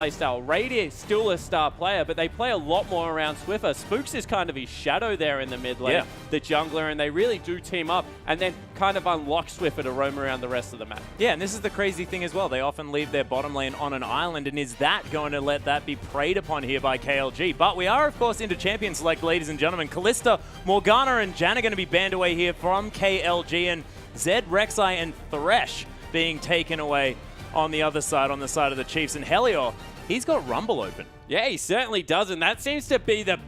playstyle. Radiant is still a star player, but they play a lot more around Swiffer. Spooks is kind of his shadow there in the mid lane, the jungler, and they really do team up and then kind of unlock Swiffer to roam around the rest of the map. Yeah, and this is the crazy thing as well. They often leave their bottom lane on an island, and is that going to let that be preyed upon here by KLG? But we are, of course, into champion select, ladies and gentlemen. Kalista, Morgana, and Jan are going to be banned away here from KLG, and Zed, Rek'Sai, and Thresh being taken away on the other side, on the side of the Chiefs. And Helior, he's got Rumble open. Yeah, he certainly does, and that seems to be the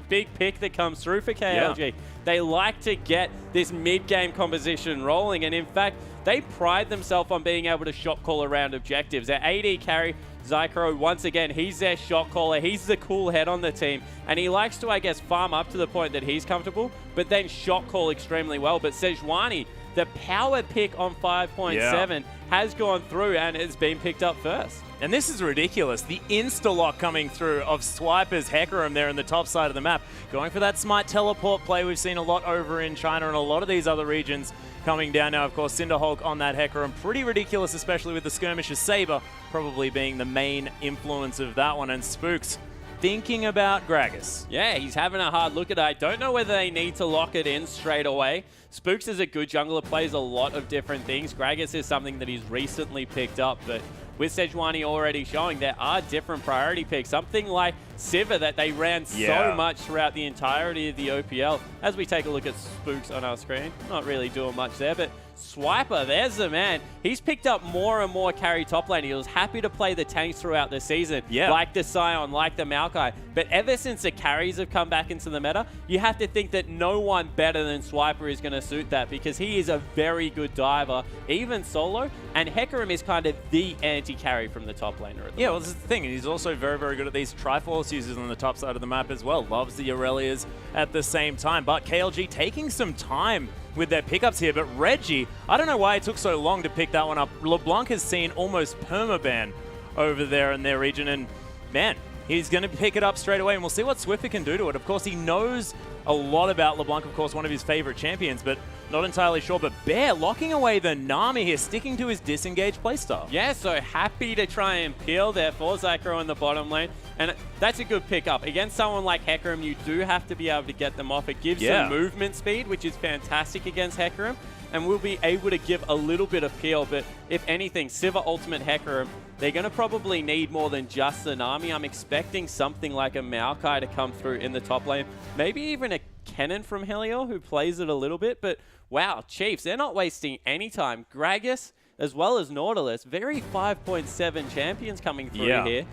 big pick that comes through for KLG. Yeah. They like to get this mid-game composition rolling, and in fact, they pride themselves on being able to shot call around objectives. Their AD carry, Zycro, once again, he's their shot caller. He's the cool head on the team, and he likes to, I guess, farm up to the point that he's comfortable, but then shot call extremely well. But Sejuani, the power pick on 5.7 has gone through and it's been picked up first. And this is ridiculous. The insta-lock coming through of Swiper's Hecarim there in the top side of the map. Going for that smite teleport play we've seen a lot over in China and a lot of these other regions coming down now. Of course, Cinderhulk on that Hecarim. Pretty ridiculous, especially with the Skirmisher's Saber probably being the main influence of that one. And Spooks thinking about Gragas. Yeah, he's having a hard look at it. I don't know whether they need to lock it in straight away. Spooks is a good jungler, plays a lot of different things. Gragas is something that he's recently picked up, but with Sejuani already showing, there are different priority picks. Something like Sivir that they ran so much throughout the entirety of the OPL. As we take a look at Spooks on our screen, not really doing much there, but Swiper, there's the man. He's picked up more and more carry top lane. He was happy to play the tanks throughout the season, like the Sion, like the Maokai. But ever since the carries have come back into the meta, you have to think that no one better than Swiper is going to suit that, because he is a very good diver, even solo, and Hecarim is kind of the anti-carry from the top laner. Yeah, well, this is the thing. He's also very, very good at these Triforce users on the top side of the map as well. Loves the Aurelias at the same time. But KLG taking some time with their pickups here. But Reggie, I don't know why it took so long to pick that one up. LeBlanc has seen almost permaban over there in their region. And man, he's going to pick it up straight away. And we'll see what Swiffer can do to it. Of course, he knows a lot about LeBlanc, of course, one of his favorite champions, but not entirely sure. But Bear locking away the Nami here, sticking to his disengaged playstyle. Yeah, so happy to try and peel there for Zycro in the bottom lane. And that's a good pickup. Against someone like Hecarim, you do have to be able to get them off. It gives them movement speed, which is fantastic against Hecarim. And we'll be able to give a little bit of peel. But if anything, Sivir Ultimate Hecarim, they're going to probably need more than just the Nami. I'm expecting something like a Maokai to come through in the top lane. Maybe even a Kennen from Helior who plays it a little bit. But wow, Chiefs, they're not wasting any time. Gragas, as well as Nautilus, very 5.7 champions coming through here.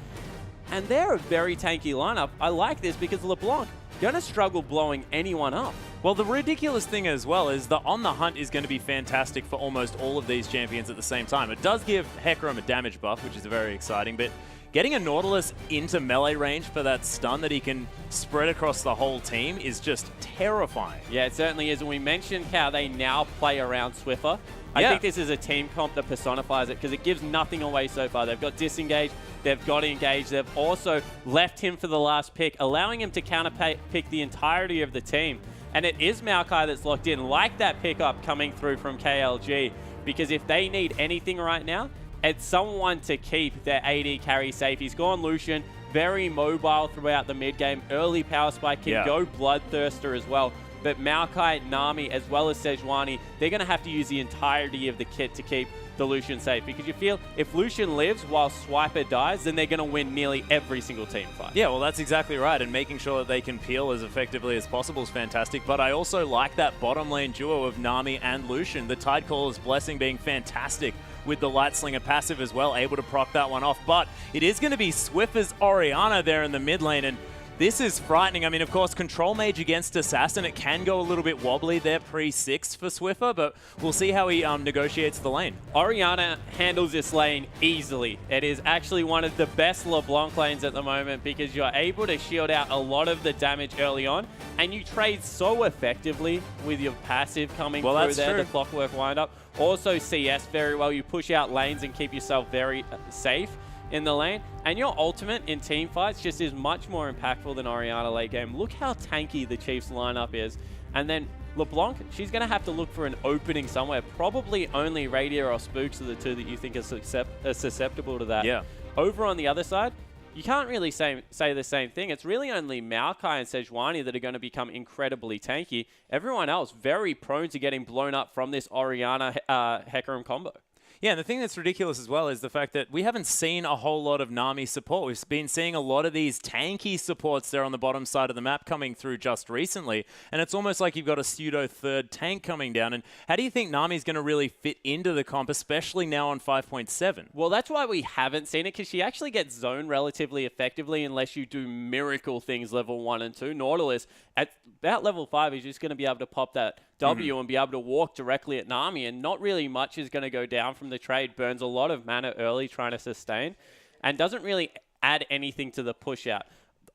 And they're a very tanky lineup. I like this because LeBlanc going to struggle blowing anyone up. Well, the ridiculous thing as well is the On the Hunt is going to be fantastic for almost all of these champions at the same time. It does give Hecarim a damage buff, which is very exciting, but getting a Nautilus into melee range for that stun that he can spread across the whole team is just terrifying. Yeah, it certainly is. And we mentioned how they now play around Swiffer. I think this is a team comp that personifies it because it gives nothing away so far. They've got disengage, they've got engage, they've also left him for the last pick, allowing him to counter-pick the entirety of the team. And it is Maokai that's locked in, like that pickup coming through from KLG, because if they need anything right now, it's someone to keep their AD carry safe. He's gone Lucian, very mobile throughout the mid-game, early power spike, can go Bloodthirster as well. But Maokai, Nami, as well as Sejuani, they're going to have to use the entirety of the kit to keep the Lucian safe. Because you feel if Lucian lives while Swiper dies, then they're going to win nearly every single team fight. Yeah, well, that's exactly right. And making sure that they can peel as effectively as possible is fantastic. But I also like that bottom lane duo of Nami and Lucian. The Tidecaller's Blessing being fantastic with the Light Slinger passive as well, able to proc that one off. But it is going to be Swiffer's Orianna there in the mid lane. And this is frightening. I mean, of course, Control Mage against Assassin, it can go a little bit wobbly there pre-6 for Swiffer, but we'll see how he negotiates the lane. Orianna handles this lane easily. It is actually one of the best LeBlanc lanes at the moment because you're able to shield out a lot of the damage early on, and you trade so effectively with your passive coming through there, the Clockwork Wind-Up. Also CS very well. You push out lanes and keep yourself very safe in the lane, and your ultimate in team fights just is much more impactful than Orianna late game. Look how tanky the Chiefs lineup is. And then LeBlanc, she's going to have to look for an opening somewhere. Probably only Radiant or Spooks are the two that you think are susceptible to that. Yeah. Over on the other side, you can't really say the same thing. It's really only Maokai and Sejuani that are going to become incredibly tanky. Everyone else very prone to getting blown up from this Orianna Hecarim combo. Yeah, and the thing that's ridiculous as well is the fact that we haven't seen a whole lot of Nami support. We've been seeing a lot of these tanky supports there on the bottom side of the map coming through just recently, and it's almost like you've got a pseudo third tank coming down. And how do you think Nami's going to really fit into the comp, especially now on 5.7? Well, that's why we haven't seen it, because she actually gets zoned relatively effectively unless you do miracle things level 1 and 2. Nautilus, at about level 5, is just going to be able to pop that W and be able to walk directly at Nami, and not really much is going to go down from the trade. Burns a lot of mana early trying to sustain and doesn't really add anything to the push out.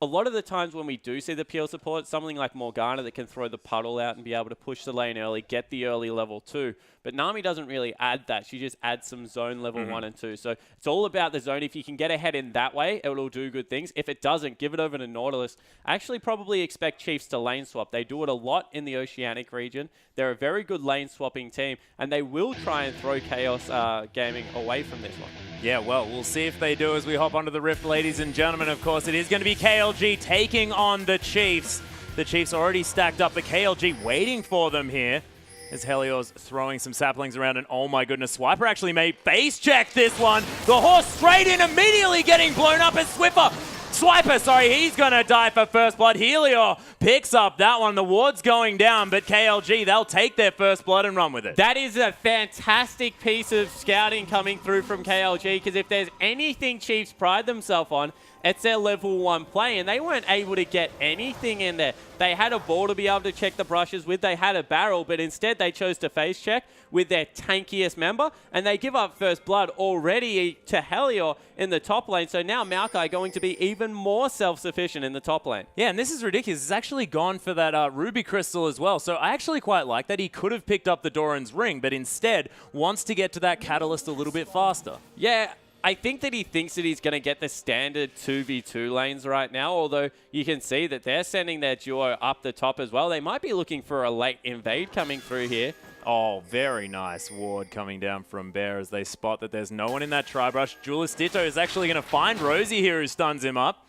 A lot of the times when we do see the peel support, something like Morgana that can throw the puddle out and be able to push the lane early, get the early level 2. But Nami doesn't really add that. She just adds some zone level 1 and 2. So it's all about the zone. If you can get ahead in that way, it will do good things. If it doesn't, give it over to Nautilus. I actually probably expect Chiefs to lane swap. They do it a lot in the Oceanic region. They're a very good lane swapping team, and they will try and throw Chaos Gaming away from this one. Yeah, well, we'll see if they do as we hop onto the Rift, ladies and gentlemen. Of course, it is going to be KLG taking on the Chiefs. The Chiefs already stacked up, the KLG waiting for them here. As Helios throwing some saplings around, and oh my goodness, Swiper actually may face check this one. The horse straight in, immediately getting blown up as Swiper, sorry, he's going to die for first blood. Helios picks up that one. The ward's going down, but KLG, they'll take their first blood and run with it. That is a fantastic piece of scouting coming through from KLG, because if there's anything Chiefs pride themselves on, it's their level 1 play, and they weren't able to get anything in there. They had a ball to be able to check the brushes with, they had a barrel, but instead they chose to face check with their tankiest member, and they give up first blood already to Helios in the top lane. So now Maokai going to be even more self-sufficient in the top lane. Yeah, and this is ridiculous. He's actually gone for that Ruby Crystal as well. So I actually quite like that. He could have picked up the Doran's Ring, but instead wants to get to that Catalyst a little bit faster. Yeah, I think that he thinks that he's going to get the standard 2v2 lanes right now, although you can see that they're sending their duo up the top as well. They might be looking for a late invade coming through here. Oh, very nice ward coming down from Bear as they spot that there's no one in that tri-brush. Julius Ditto is actually going to find Rosie here, who stuns him up.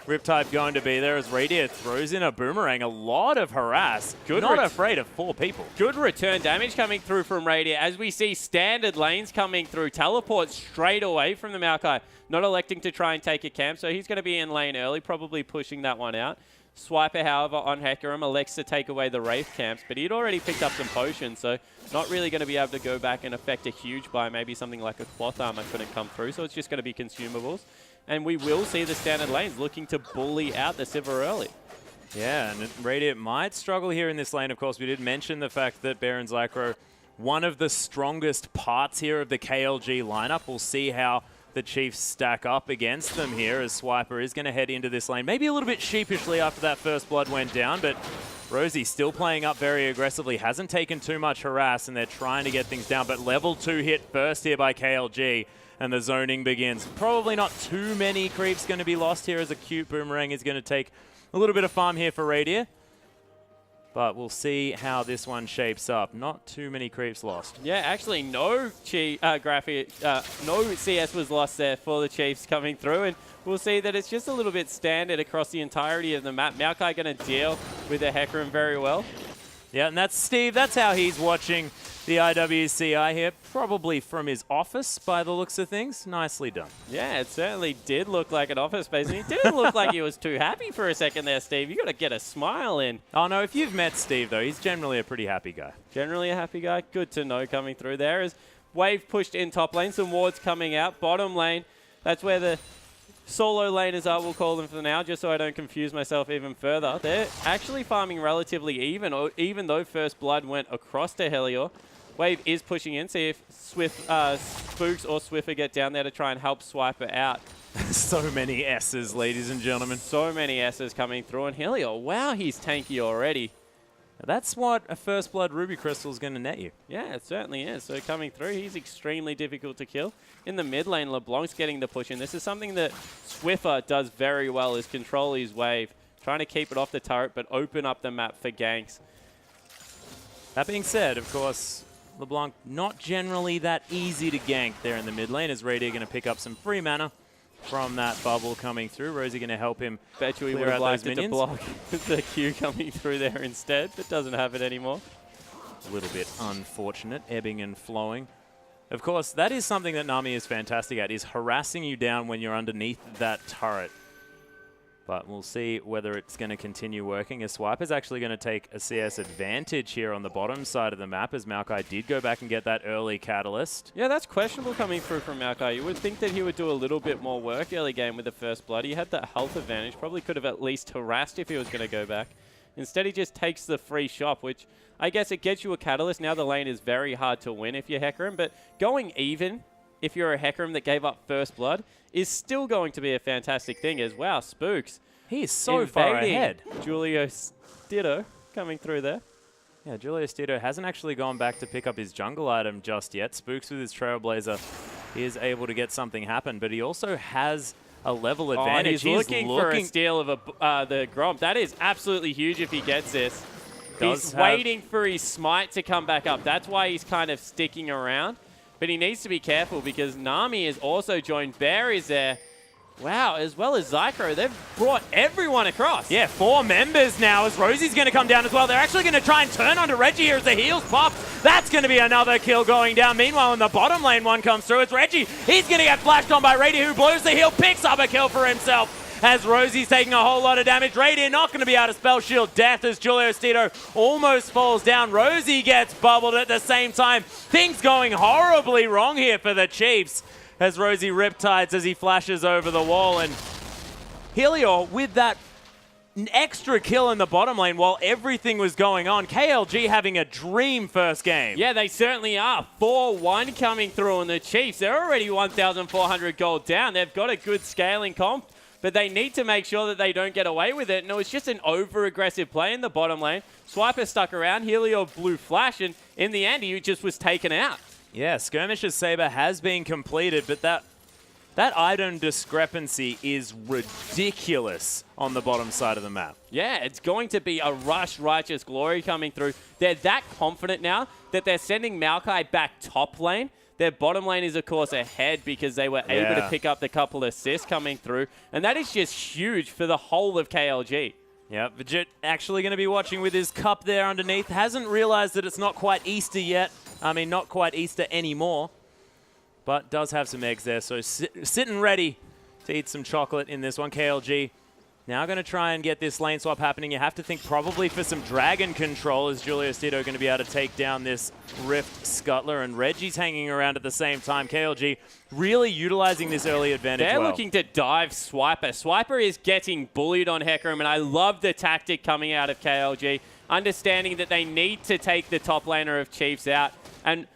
Riptide going to be there as Radiant throws in a boomerang. A lot of harass. Not afraid of 4 people. Good return damage coming through from Radiant as we see standard lanes coming through. Teleport straight away from the Maokai. Not electing to try and take a camp, so he's going to be in lane early, probably pushing that one out. Swiper, however, on Hecarim elects to take away the Wraith camps, but he'd already picked up some potions, so not really going to be able to go back and affect a huge buy. Maybe something like a cloth armor couldn't come through, so it's just going to be consumables. And we will see the standard lanes looking to bully out the Sivir early. Yeah, and Radiant might struggle here in this lane. Of course, we did mention the fact that Baron Zycro, one of the strongest parts here of the KLG lineup. We'll see how the Chiefs stack up against them here as Swiper is going to head into this lane. Maybe a little bit sheepishly after that first blood went down, but Rosie still playing up very aggressively. Hasn't taken too much harass, and they're trying to get things down. But level 2 hit first here by KLG. And the zoning begins. Probably not too many creeps going to be lost here as a cute boomerang is going to take a little bit of farm here for Radiant. But we'll see how this one shapes up. Not too many creeps lost. Yeah, actually no no CS was lost there for the Chiefs coming through. And we'll see that it's just a little bit standard across the entirety of the map. Maokai going to deal with the Hecarim very well. Yeah, and that's Steve. That's how he's watching the IWCI here, probably from his office by the looks of things. Nicely done. Yeah, it certainly did look like an office space, and he didn't look like he was too happy for a second there, Steve. You got to get a smile in. Oh no, if you've met Steve though, he's generally a pretty happy guy. Generally a happy guy. Good to know coming through there. As Wave pushed in top lane, some wards coming out. Bottom lane, that's where the solo laners are, we'll call them for now, just so I don't confuse myself even further. They're actually farming relatively even though first blood went across to Helios. Wave is pushing in, see if Spooks or Swiffer get down there to try and help Swiper out. So many S's, ladies and gentlemen. So many S's coming through, and Helios, wow, he's tanky already. That's what a First Blood Ruby Crystal is going to net you. Yeah, it certainly is. So coming through, he's extremely difficult to kill. In the mid lane, LeBlanc's getting the push in. This is something that Swiffer does very well, is control his wave. Trying to keep it off the turret, but open up the map for ganks. That being said, of course, LeBlanc not generally that easy to gank there in the mid lane, as Radiant going to pick up some free mana. from that bubble coming through. Rosie going to help him Bet you he clear would have out liked those it to minions. block the Q coming through there instead, but doesn't have it anymore. A little bit unfortunate, ebbing and flowing. Of course, that is something that Nami is fantastic at, is harassing you down when you're underneath that turret. But we'll see whether it's going to continue working, as Swiper's actually going to take a CS advantage here on the bottom side of the map, as Maokai did go back and get that early catalyst. Yeah, that's questionable coming through from Maokai. You would think that he would do a little bit more work early game with the first blood. He had that health advantage, probably could have at least harassed if he was going to go back. Instead, he just takes the free shop, which I guess it gets you a catalyst. Now the lane is very hard to win if you're Hecarim, but going even if you're a Hecarim that gave up first blood is still going to be a fantastic thing as wow. Spooks. He is so far ahead. Julio Stitto coming through there. Yeah, Julio Stitto hasn't actually gone back to pick up his jungle item just yet. Spooks with his Trailblazer is able to get something happen, but he also has a level advantage. He's looking for a steal of the Gromp. That is absolutely huge if he gets this. He's waiting for his smite to come back up. That's why he's kind of sticking around. But he needs to be careful because Nami is also joined. Bear is there. Wow, as well as Zycro, they've brought everyone across. Yeah, 4 members now as Rosie's going to come down as well. They're actually going to try and turn onto Reggie here as the heals pop. That's going to be another kill going down. Meanwhile, in the bottom lane, one comes through. It's Reggie. He's going to get flashed on by Radiant, who blows the heal, picks up a kill for himself. As Rosie's taking a whole lot of damage. Radiant not going to be able to spell shield death as Julio Stitto almost falls down. Rosie gets bubbled at the same time. Things going horribly wrong here for the Chiefs as Rosie riptides as he flashes over the wall. And Helior with that extra kill in the bottom lane while everything was going on. KLG having a dream first game. Yeah, they certainly are. 4-1 coming through on the Chiefs. They're already 1,400 gold down. They've got a good scaling comp, but they need to make sure that they don't get away with it. No, it's just an over-aggressive play in the bottom lane. Swiper stuck around. Helior blew flash, and in the end, he just was taken out. Yeah, Skirmisher's Saber has been completed, but that item discrepancy is ridiculous on the bottom side of the map. Yeah, it's going to be a rush Righteous Glory coming through. They're that confident now that they're sending Maokai back top lane. Their bottom lane is, of course, ahead because they were able to pick up the couple assists coming through. And that is just huge for the whole of KLG. Yeah, Vegit actually going to be watching with his cup there underneath. Hasn't realized that it's not quite Easter yet. I mean, not quite Easter anymore. But does have some eggs there, so sitting ready to eat some chocolate in this one. KLG now going to try and get this lane swap happening. You have to think probably for some dragon control. Is Julio Stitto going to be able to take down this Rift Scuttler? And Reggie's hanging around at the same time. KLG really utilizing this early advantage. They're looking to dive Swiper. Swiper is getting bullied on Hecarim, and I love the tactic coming out of KLG, understanding that they need to take the top laner of Chiefs out. And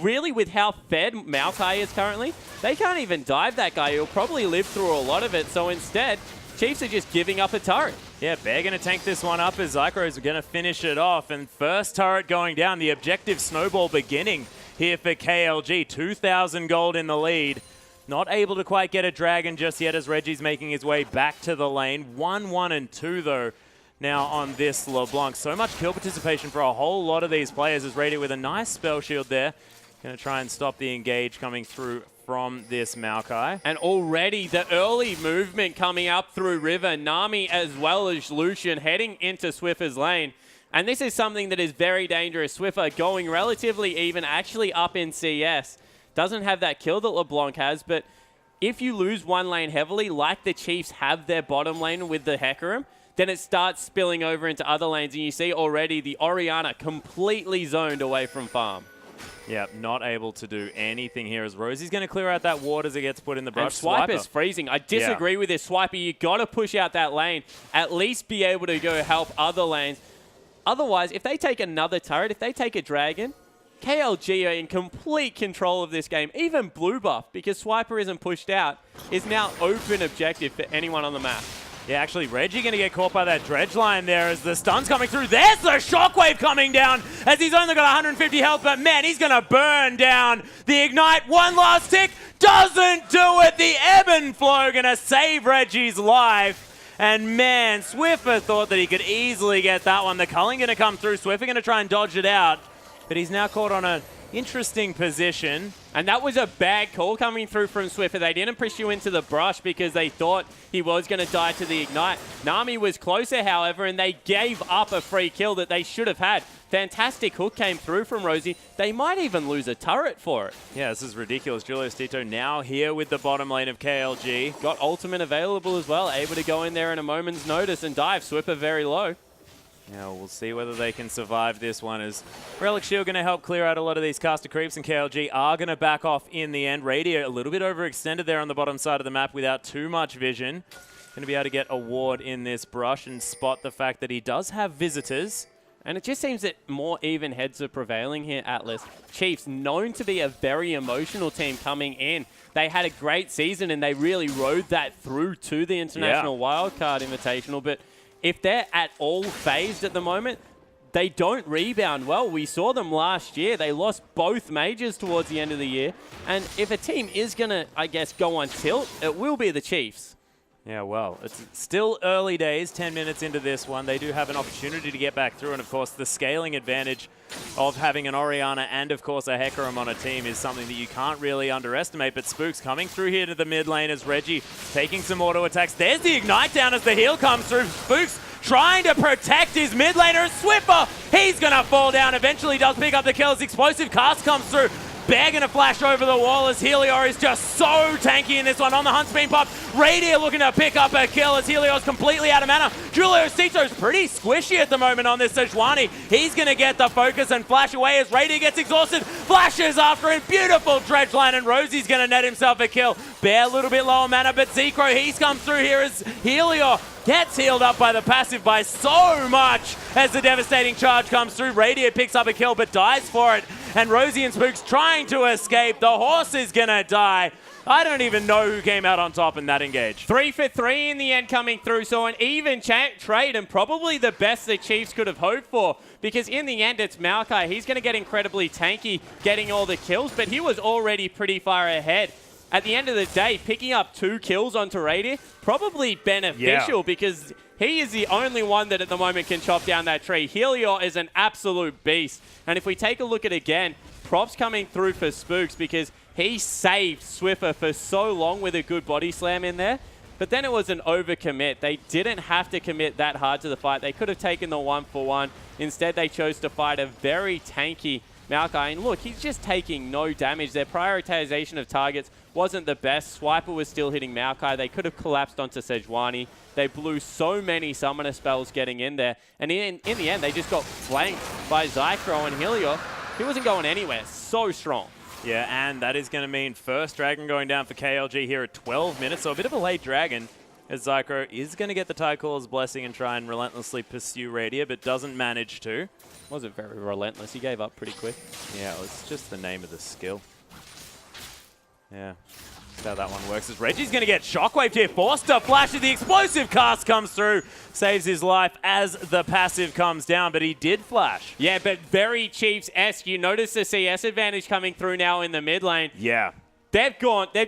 really, with how fed Maokai is currently, they can't even dive that guy. He'll probably live through a lot of it. So instead, Chiefs are just giving up a turret. Yeah, Bear going to tank this one up as Zycro is going to finish it off. And first turret going down. The objective snowball beginning here for KLG. 2,000 gold in the lead. Not able to quite get a dragon just yet as Reggie's making his way back to the lane. 1-1 and 2 though now on this LeBlanc. So much kill participation for a whole lot of these players as Radiant with a nice spell shield there. Going to try and stop the engage coming through from this Maokai. And already the early movement coming up through River. Nami as well as Lucian heading into Swiffer's lane. And this is something that is very dangerous. Swiffer going relatively even, actually up in CS. Doesn't have that kill that LeBlanc has, but if you lose one lane heavily, like the Chiefs have their bottom lane with the Hecarim, then it starts spilling over into other lanes. And you see already the Orianna completely zoned away from farm. Yeah, not able to do anything here as Rosie's going to clear out that ward as it gets put in the brush. And Swiper's freezing. I disagree with this. Swiper, you got to push out that lane. At least be able to go help other lanes. Otherwise, if they take another turret, if they take a dragon, KLG are in complete control of this game. Even blue buff, because Swiper isn't pushed out, is now open objective for anyone on the map. Yeah, actually, Reggie going to get caught by that dredge line there as the stun's coming through. There's the shockwave coming down as he's only got 150 health, but man, he's going to burn down the ignite. One last tick, doesn't do it. The ebb and flow going to save Reggie's life. And man, Swiffer thought that he could easily get that one. The culling going to come through. Swiffer going to try and dodge it out, but he's now caught on a interesting position. And that was a bad call coming through from Swiffer. They didn't push you into the brush because they thought he was going to die to the Ignite. Nami was closer, however, and they gave up a free kill that they should have had. Fantastic hook came through from Rosie. They might even lose a turret for it. Yeah, this is ridiculous. Julius Tito now here with the bottom lane of KLG. Got ultimate available as well, able to go in there in a moment's notice and dive. Swiffer very low. Yeah, we'll see whether they can survive this one, as Relic Shield going to help clear out a lot of these caster creeps, and KLG are going to back off in the end. Radio a little bit overextended there on the bottom side of the map without too much vision. Going to be able to get a ward in this brush and spot the fact that he does have visitors. And it just seems that more even heads are prevailing here, Atlas. Chiefs, known to be a very emotional team coming in. They had a great season and they really rode that through to the International Wildcard Invitational. But if they're at all phased at the moment, they don't rebound well. We saw them last year. They lost both majors towards the end of the year. And if a team is going to, I guess, go on tilt, it will be the Chiefs. Yeah, well, it's still early days, 10 minutes into this one. They do have an opportunity to get back through, and of course the scaling advantage of having an Orianna and of course a Hecarim on a team is something that you can't really underestimate. But Spooks coming through here to the mid lane as Reggie taking some auto attacks. There's the Ignite down as the heal comes through. Spooks trying to protect his mid laner. Swiffer, he's gonna fall down. Eventually does pick up the kills. Explosive Cast comes through. Bear gonna flash over the wall as Helios is just so tanky in this one. On the Hunt's being popped. Radiant looking to pick up a kill as Helios completely out of mana. Julius Tito's pretty squishy at the moment on this Sejuani. He's gonna get the focus and flash away as Radiant gets exhausted. Flashes after him. Beautiful dredge line, and Rosie's gonna net himself a kill. Bear a little bit low on mana, but Zekro, he's come through here as Helios gets healed up by the passive by so much as the devastating charge comes through. Radiant picks up a kill but dies for it. And Rosie and Spooks trying to escape. The horse is going to die. I don't even know who came out on top in that engage. 3 for 3 in the end coming through. So an even trade and probably the best the Chiefs could have hoped for. Because in the end, it's Maokai. He's going to get incredibly tanky getting all the kills. But he was already pretty far ahead. At the end of the day, picking up 2 kills onto Radiant, probably beneficial because he is the only one that at the moment can chop down that tree. Helios is an absolute beast. And if we take a look at it again, props coming through for Spooks because he saved Swiffer for so long with a good body slam in there. But then it was an overcommit. They didn't have to commit that hard to the fight. They could have taken the 1-for-1. Instead, they chose to fight a very tanky Maokai. And look, he's just taking no damage. Their prioritization of targets wasn't the best. Swiper was still hitting Maokai. They could have collapsed onto Sejuani. They blew so many summoner spells getting in there. And in the end, they just got flanked by Zycro and Helios. He wasn't going anywhere. So strong. Yeah, and that is going to mean first Dragon going down for KLG here at 12 minutes. So a bit of a late Dragon as Zycro is going to get the Tycaller's Blessing and try and relentlessly pursue Radia, but doesn't manage to. Wasn't very relentless. He gave up pretty quick. Yeah, it was just the name of the skill. Yeah, that's how that one works. As Reggie's going to get shockwaved here. Forced to flash as the explosive cast comes through. Saves his life as the passive comes down, but he did flash. Yeah, but very Chiefs-esque. You notice the CS advantage coming through now in the mid lane. Yeah. They've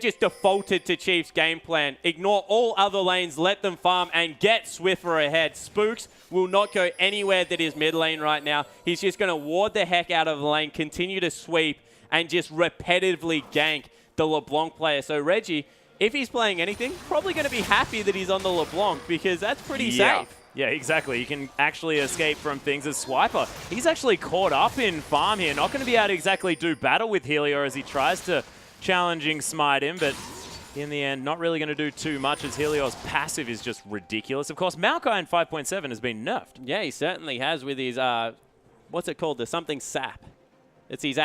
just defaulted to Chiefs' game plan. Ignore all other lanes, let them farm, and get Swiffer ahead. Spooks will not go anywhere that is mid lane right now. He's just going to ward the heck out of the lane, continue to sweep, and just repetitively gank the LeBlanc player. So Reggie, if he's playing anything, probably going to be happy that he's on the LeBlanc because that's pretty safe. Yeah, exactly. You can actually escape from things as Swiper. He's actually caught up in farm here. Not going to be able to exactly do battle with Helio as he tries to challenging smite him, but in the end, not really going to do too much as Helios' passive is just ridiculous. Of course, Maokai in 5.7 has been nerfed. Yeah, he certainly has with his, what's it called? The something sap. It's his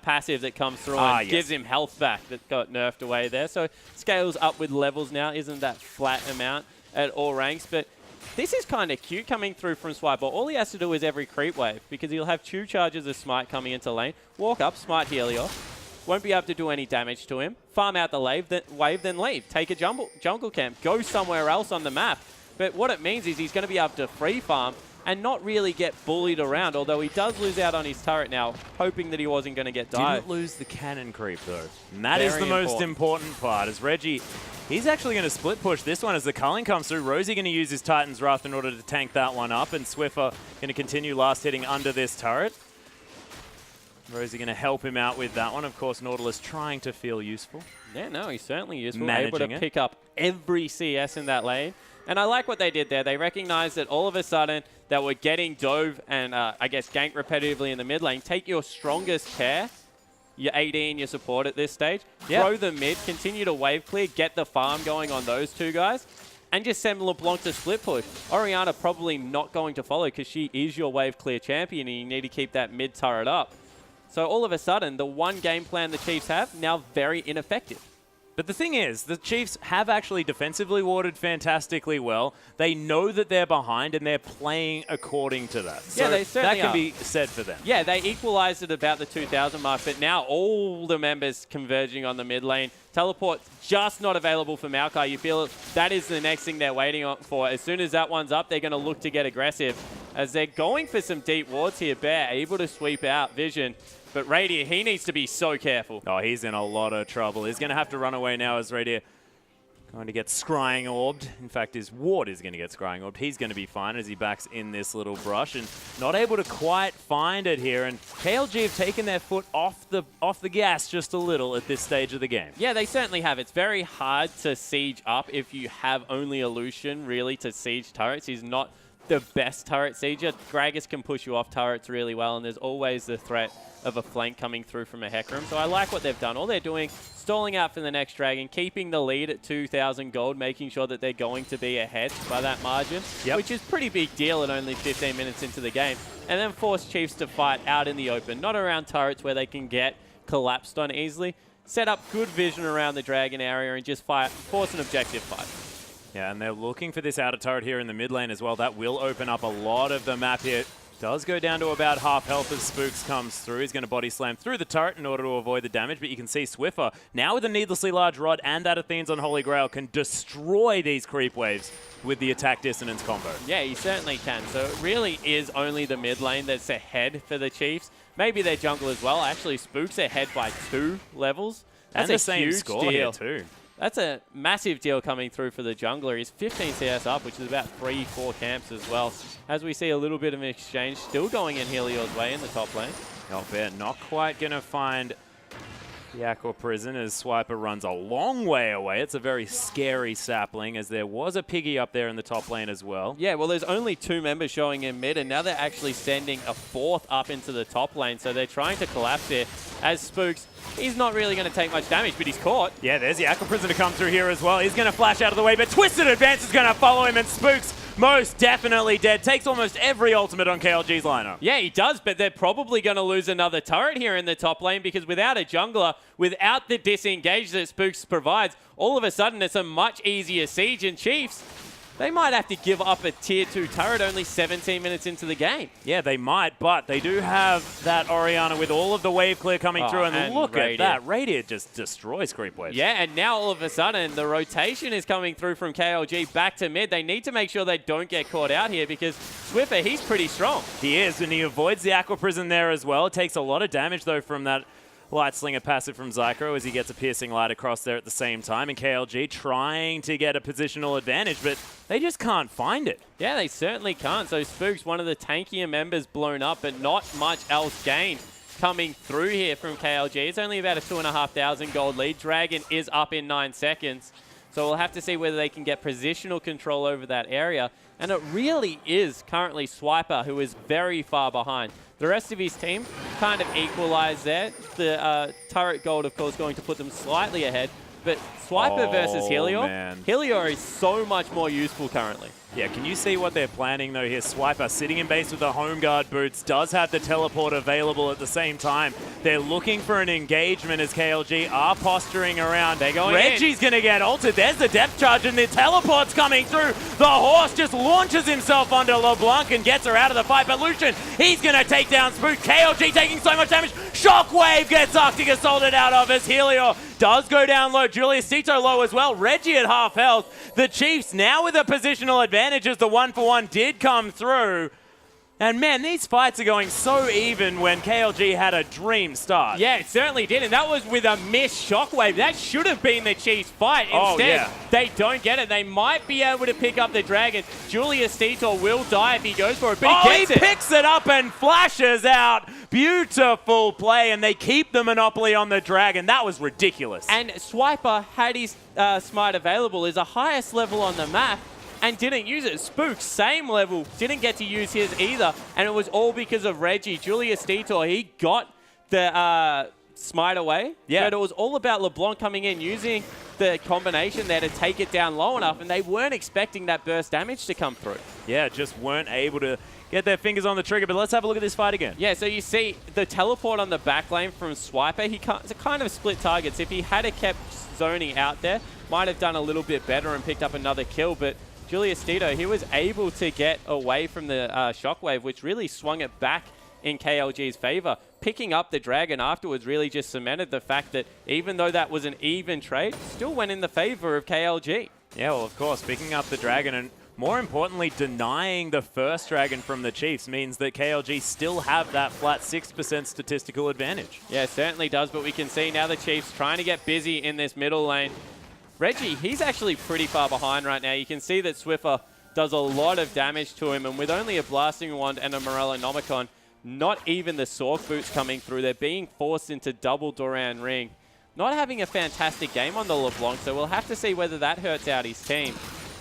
passive that comes through and gives him health back that got nerfed away there. So scales up with levels now. Isn't that flat amount at all ranks? But this is kind of cute coming through from Swiper. All he has to do is every creep wave because he'll have 2 charges of smite coming into lane. Walk up, smite Helios. Won't be able to do any damage to him. Farm out the wave, then leave. Take a jungle camp. Go somewhere else on the map. But what it means is he's going to be able to free farm and not really get bullied around, although he does lose out on his turret now, hoping that he wasn't going to get dived. Didn't lose the cannon creep, though. And that is the most important part, as Reggie, he's actually going to split push this one as the culling comes through. Rosie going to use his Titan's Wrath in order to tank that one up, and Swiffer going to continue last hitting under this turret. Rosie going to help him out with that one. Of course, Nautilus trying to feel useful. Yeah, no, he's certainly useful. Managing able to pick up every CS in that lane. And I like what they did there. They recognized that all of a sudden that we're getting dove and, I guess, gank repetitively in the mid lane. Take your strongest care, your AD and your support at this stage. Yep. Throw the mid, continue to wave clear, get the farm going on those two guys, and just send LeBlanc to split push. Orianna probably not going to follow because she is your wave clear champion and you need to keep that mid turret up. So all of a sudden, the one game plan the Chiefs have, now very ineffective. But the thing is, the Chiefs have actually defensively warded fantastically well. They know that they're behind, and they're playing according to that. So yeah, they certainly that can be said for them. Yeah, they equalized at about the 2,000 mark, but now all the members converging on the mid lane. Teleport just not available for Maokai. You feel that is the next thing they're waiting on for. As soon as that one's up, they're going to look to get aggressive. As they're going for some deep wards here, Bear able to sweep out Vision. But Radier, he needs to be so careful. Oh, he's in a lot of trouble. He's going to have to run away now as Radier going to get scrying orbed. In fact, his ward is going to get scrying orbed. He's going to be fine as he backs in this little brush and not able to quite find it here. And KLG have taken their foot off the gas just a little at this stage of the game. Yeah, they certainly have. It's very hard to siege up if you have only Illusion really to siege turrets. He's not the best turret sieger. Gragas can push you off turrets really well, and there's always the threat of a flank coming through from a Hecarim. So I like what they've done. All they're doing, stalling out for the next dragon, keeping the lead at 2,000 gold, making sure that they're going to be ahead by that margin, which is a pretty big deal at only 15 minutes into the game. And then force Chiefs to fight out in the open, not around turrets where they can get collapsed on easily. Set up good vision around the dragon area and just force an objective fight. Yeah, and they're looking for this outer turret here in the mid lane as well. That will open up a lot of the map here. Does go down to about half health as Spooks comes through. He's going to body slam through the turret in order to avoid the damage, but you can see Swiffer, now with a needlessly large rod and that Athene's on Holy Grail, can destroy these creep waves with the attack dissonance combo. Yeah, he certainly can. So it really is only the mid lane that's ahead for the Chiefs. Maybe their jungle as well. Actually, Spooks ahead by 2 levels. That's and a the same huge score deal. here too. That's a massive deal coming through for the jungler. He's 15 CS up, which is about 3-4 camps as well. As we see a little bit of an exchange still going in Helios' way in the top lane. Not bad. Not quite going to find the Aqua Prison as Swiper runs a long way away. It's a very scary sapling as there was a piggy up there in the top lane as well. Yeah, well, there's only 2 members showing in mid, and now they're actually sending a 4th up into the top lane. So they're trying to collapse here as Spooks. He's not really going to take much damage, but he's caught. Yeah, there's the Aqua Prison to come through here as well. He's going to flash out of the way, but Twisted Advance is going to follow him, and Spooks most definitely dead. Takes almost every ultimate on KLG's lineup. Yeah, he does, but they're probably going to lose another turret here in the top lane because without a jungler, without the disengage that Spooks provides, all of a sudden it's a much easier siege, and Chiefs, they might have to give up a tier 2 turret only 17 minutes into the game. Yeah, they might, but they do have that Orianna with all of the wave clear coming through, and look Radier. at that. Radier just destroys creep waves. Yeah, and now all of a sudden the rotation is coming through from KLG back to mid. They need to make sure they don't get caught out here because Swiffer, he's pretty strong. He is, and he avoids the Aqua Prison there as well. It takes a lot of damage, though, from that Light Slinger passive from Zycro as he gets a piercing light across there at the same time. And KLG trying to get a positional advantage, but they just can't find it. Yeah, they certainly can't. So Spooks, one of the tankier members, blown up, but not much else gained coming through here from KLG. It's only about a 2,500 gold lead. Dragon is up in 9 seconds. So we'll have to see whether they can get positional control over that area. And it really is currently Swiper who is very far behind. The rest of his team kind of equalized there. The turret gold, of course, going to put them slightly ahead. But Swiper versus Helios, Helios is so much more useful currently. Yeah, can you see what they're planning, though, here? Swiper sitting in base with the home guard boots, does have the teleport available at the same time. They're looking for an engagement as KLG are posturing around. They're going Reggie's going to get ulted. There's the depth charge, and the teleport's coming through. The horse just launches himself onto LeBlanc and gets her out of the fight. But Lucian, he's going to take down Spook. KLG taking so much damage. Shockwave gets Arctic assaulted out of as Helio does go down low. Julius Tito low as well. Reggie at half health. The Chiefs now with a positional advantage as the 1-for-1 did come through. And man, these fights are going so even when KLG had a dream start. Yeah, it certainly did. And that was with a missed shockwave. That should have been the Chiefs' fight. Instead, they don't get it. They might be able to pick up the dragon. Julius Tito will die if he goes for it, but he gets it. Picks it up and flashes out. Beautiful play, and they keep the monopoly on the Dragon. That was ridiculous. And Swiper had his smite available as the highest level on the map and didn't use it. Spook, same level, didn't get to use his either, and it was all because of Reggie. Julius Detour, he got the smite away, but it was all about LeBlanc coming in, using the combination there to take it down low enough, and they weren't expecting that burst damage to come through. Yeah, just weren't able to get their fingers on the trigger, but let's have a look at this fight again. Yeah, so you see the teleport on the back lane from Swiper. He kind of split targets. If he had kept zoning out there, might have done a little bit better and picked up another kill, but Julius Tito, he was able to get away from the shockwave, which really swung it back in KLG's favor. Picking up the Dragon afterwards really just cemented the fact that even though that was an even trade, still went in the favor of KLG. Yeah, well, of course, picking up the Dragon and more importantly, denying the first Dragon from the Chiefs means that KLG still have that flat 6% statistical advantage. Yeah, it certainly does, but we can see now the Chiefs trying to get busy in this middle lane. Reggie, he's actually pretty far behind right now. You can see that Swiffer does a lot of damage to him, and with only a Blasting Wand and a Morellonomicon, not even the Sork boots coming through. They're being forced into double Doran Ring. Not having a fantastic game on the LeBlanc, so we'll have to see whether that hurts out his team.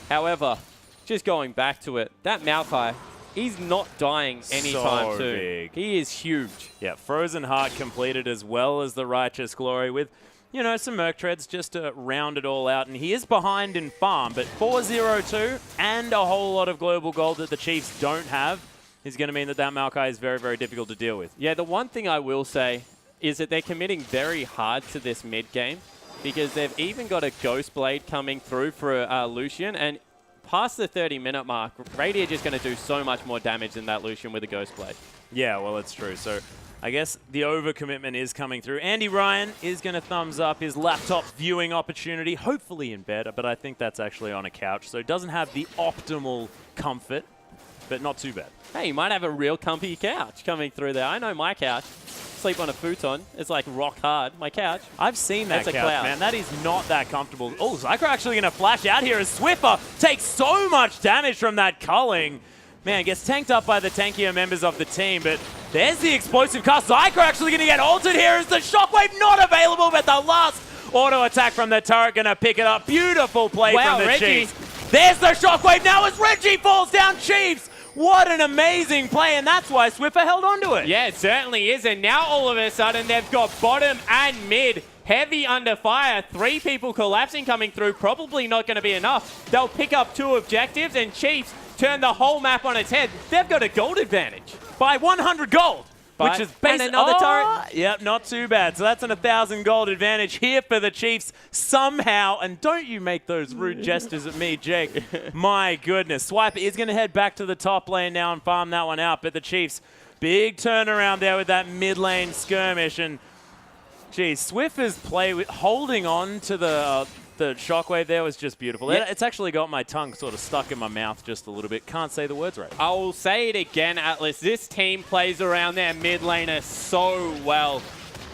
However, just going back to it, that Maokai, he's not dying anytime soon. Big. He is huge. Yeah, Frozen Heart completed as well as the Righteous Glory with, you know, some Merc Treads just to round it all out. And he is behind in farm, but 4-0-2 and a whole lot of global gold that the Chiefs don't have is going to mean that Maokai is very, very difficult to deal with. Yeah, the one thing I will say is that they're committing very hard to this mid game because they've even got a Ghost Blade coming through for Lucian, and past the 30-minute mark, Radiant just going to do so much more damage than that Lucian with a Ghost Blade. Yeah, well, it's true. So I guess the overcommitment is coming through. Andy Ryan is going to thumbs up his laptop viewing opportunity, hopefully in bed, but I think that's actually on a couch, so it doesn't have the optimal comfort, but not too bad. Hey, you might have a real comfy couch coming through there. I know my couch. Sleep on a futon. It's like rock hard. My couch. I've seen that couch, cloud. man. That is not that comfortable. Oh, Zyko actually going to flash out here as Swiffer takes so much damage from that culling. Man, gets tanked up by the tankier members of the team, but there's the explosive cast. Zyko actually going to get altered here as the Shockwave not available, but the last auto attack from the turret going to pick it up. Beautiful play from the Reggie. Chiefs. There's the Shockwave now as Reggie falls down. Chiefs, what an amazing play, and that's why Swiffer held on to it. Yeah, it certainly is, and now all of a sudden they've got bottom and mid heavy under fire. 3 people collapsing coming through, probably not going to be enough. They'll pick up 2 objectives, and Chiefs turn the whole map on its head. They've got a gold advantage. By 100 gold. Which is based another turret. Yep, not too bad. So that's an 1,000 gold advantage here for the Chiefs somehow. And don't you make those rude gestures at me, Jake. My goodness. Swiper is going to head back to the top lane now and farm that one out. But the Chiefs, big turnaround there with that mid lane skirmish. And, geez, Swiffer's play with holding on to the Shockwave there was just beautiful. Yeah. It's actually got my tongue sort of stuck in my mouth just a little bit. Can't say the words right. I will say it again, Atlas. This team plays around their mid laner so well.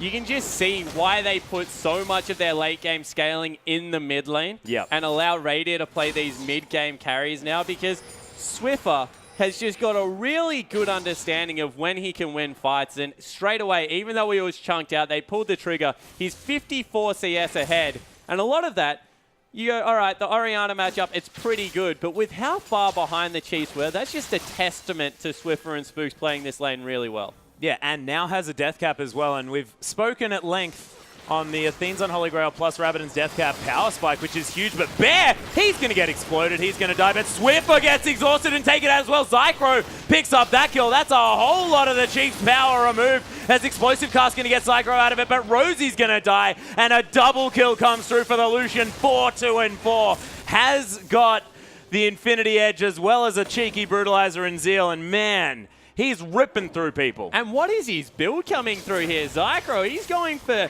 You can just see why they put so much of their late game scaling in the mid lane and allow Radiant to play these mid game carries now, because Swiffer has just got a really good understanding of when he can win fights. And straight away, even though he was chunked out, they pulled the trigger. He's 54 CS ahead. And a lot of that, you go, all right, the Orianna matchup, it's pretty good. But with how far behind the Chiefs were, that's just a testament to Swiffer and Spooks playing this lane really well. Yeah, and now has a death cap as well. And we've spoken at length on the Athene's Unholy Grail plus Rabbidan's death cap power spike, which is huge. But Bear, he's going to get exploded. He's going to die. But Swiffer gets exhausted and taken out as well. Zycro picks up that kill. That's a whole lot of the Chiefs' power removed as Explosive Cast going to get Zycro out of it. But Rosie's going to die. And a double kill comes through for the Lucian. 4-2-4. Has got the Infinity Edge as well as a cheeky Brutalizer and Zeal. And man, he's ripping through people. And what is his build coming through here? Zycro, he's going for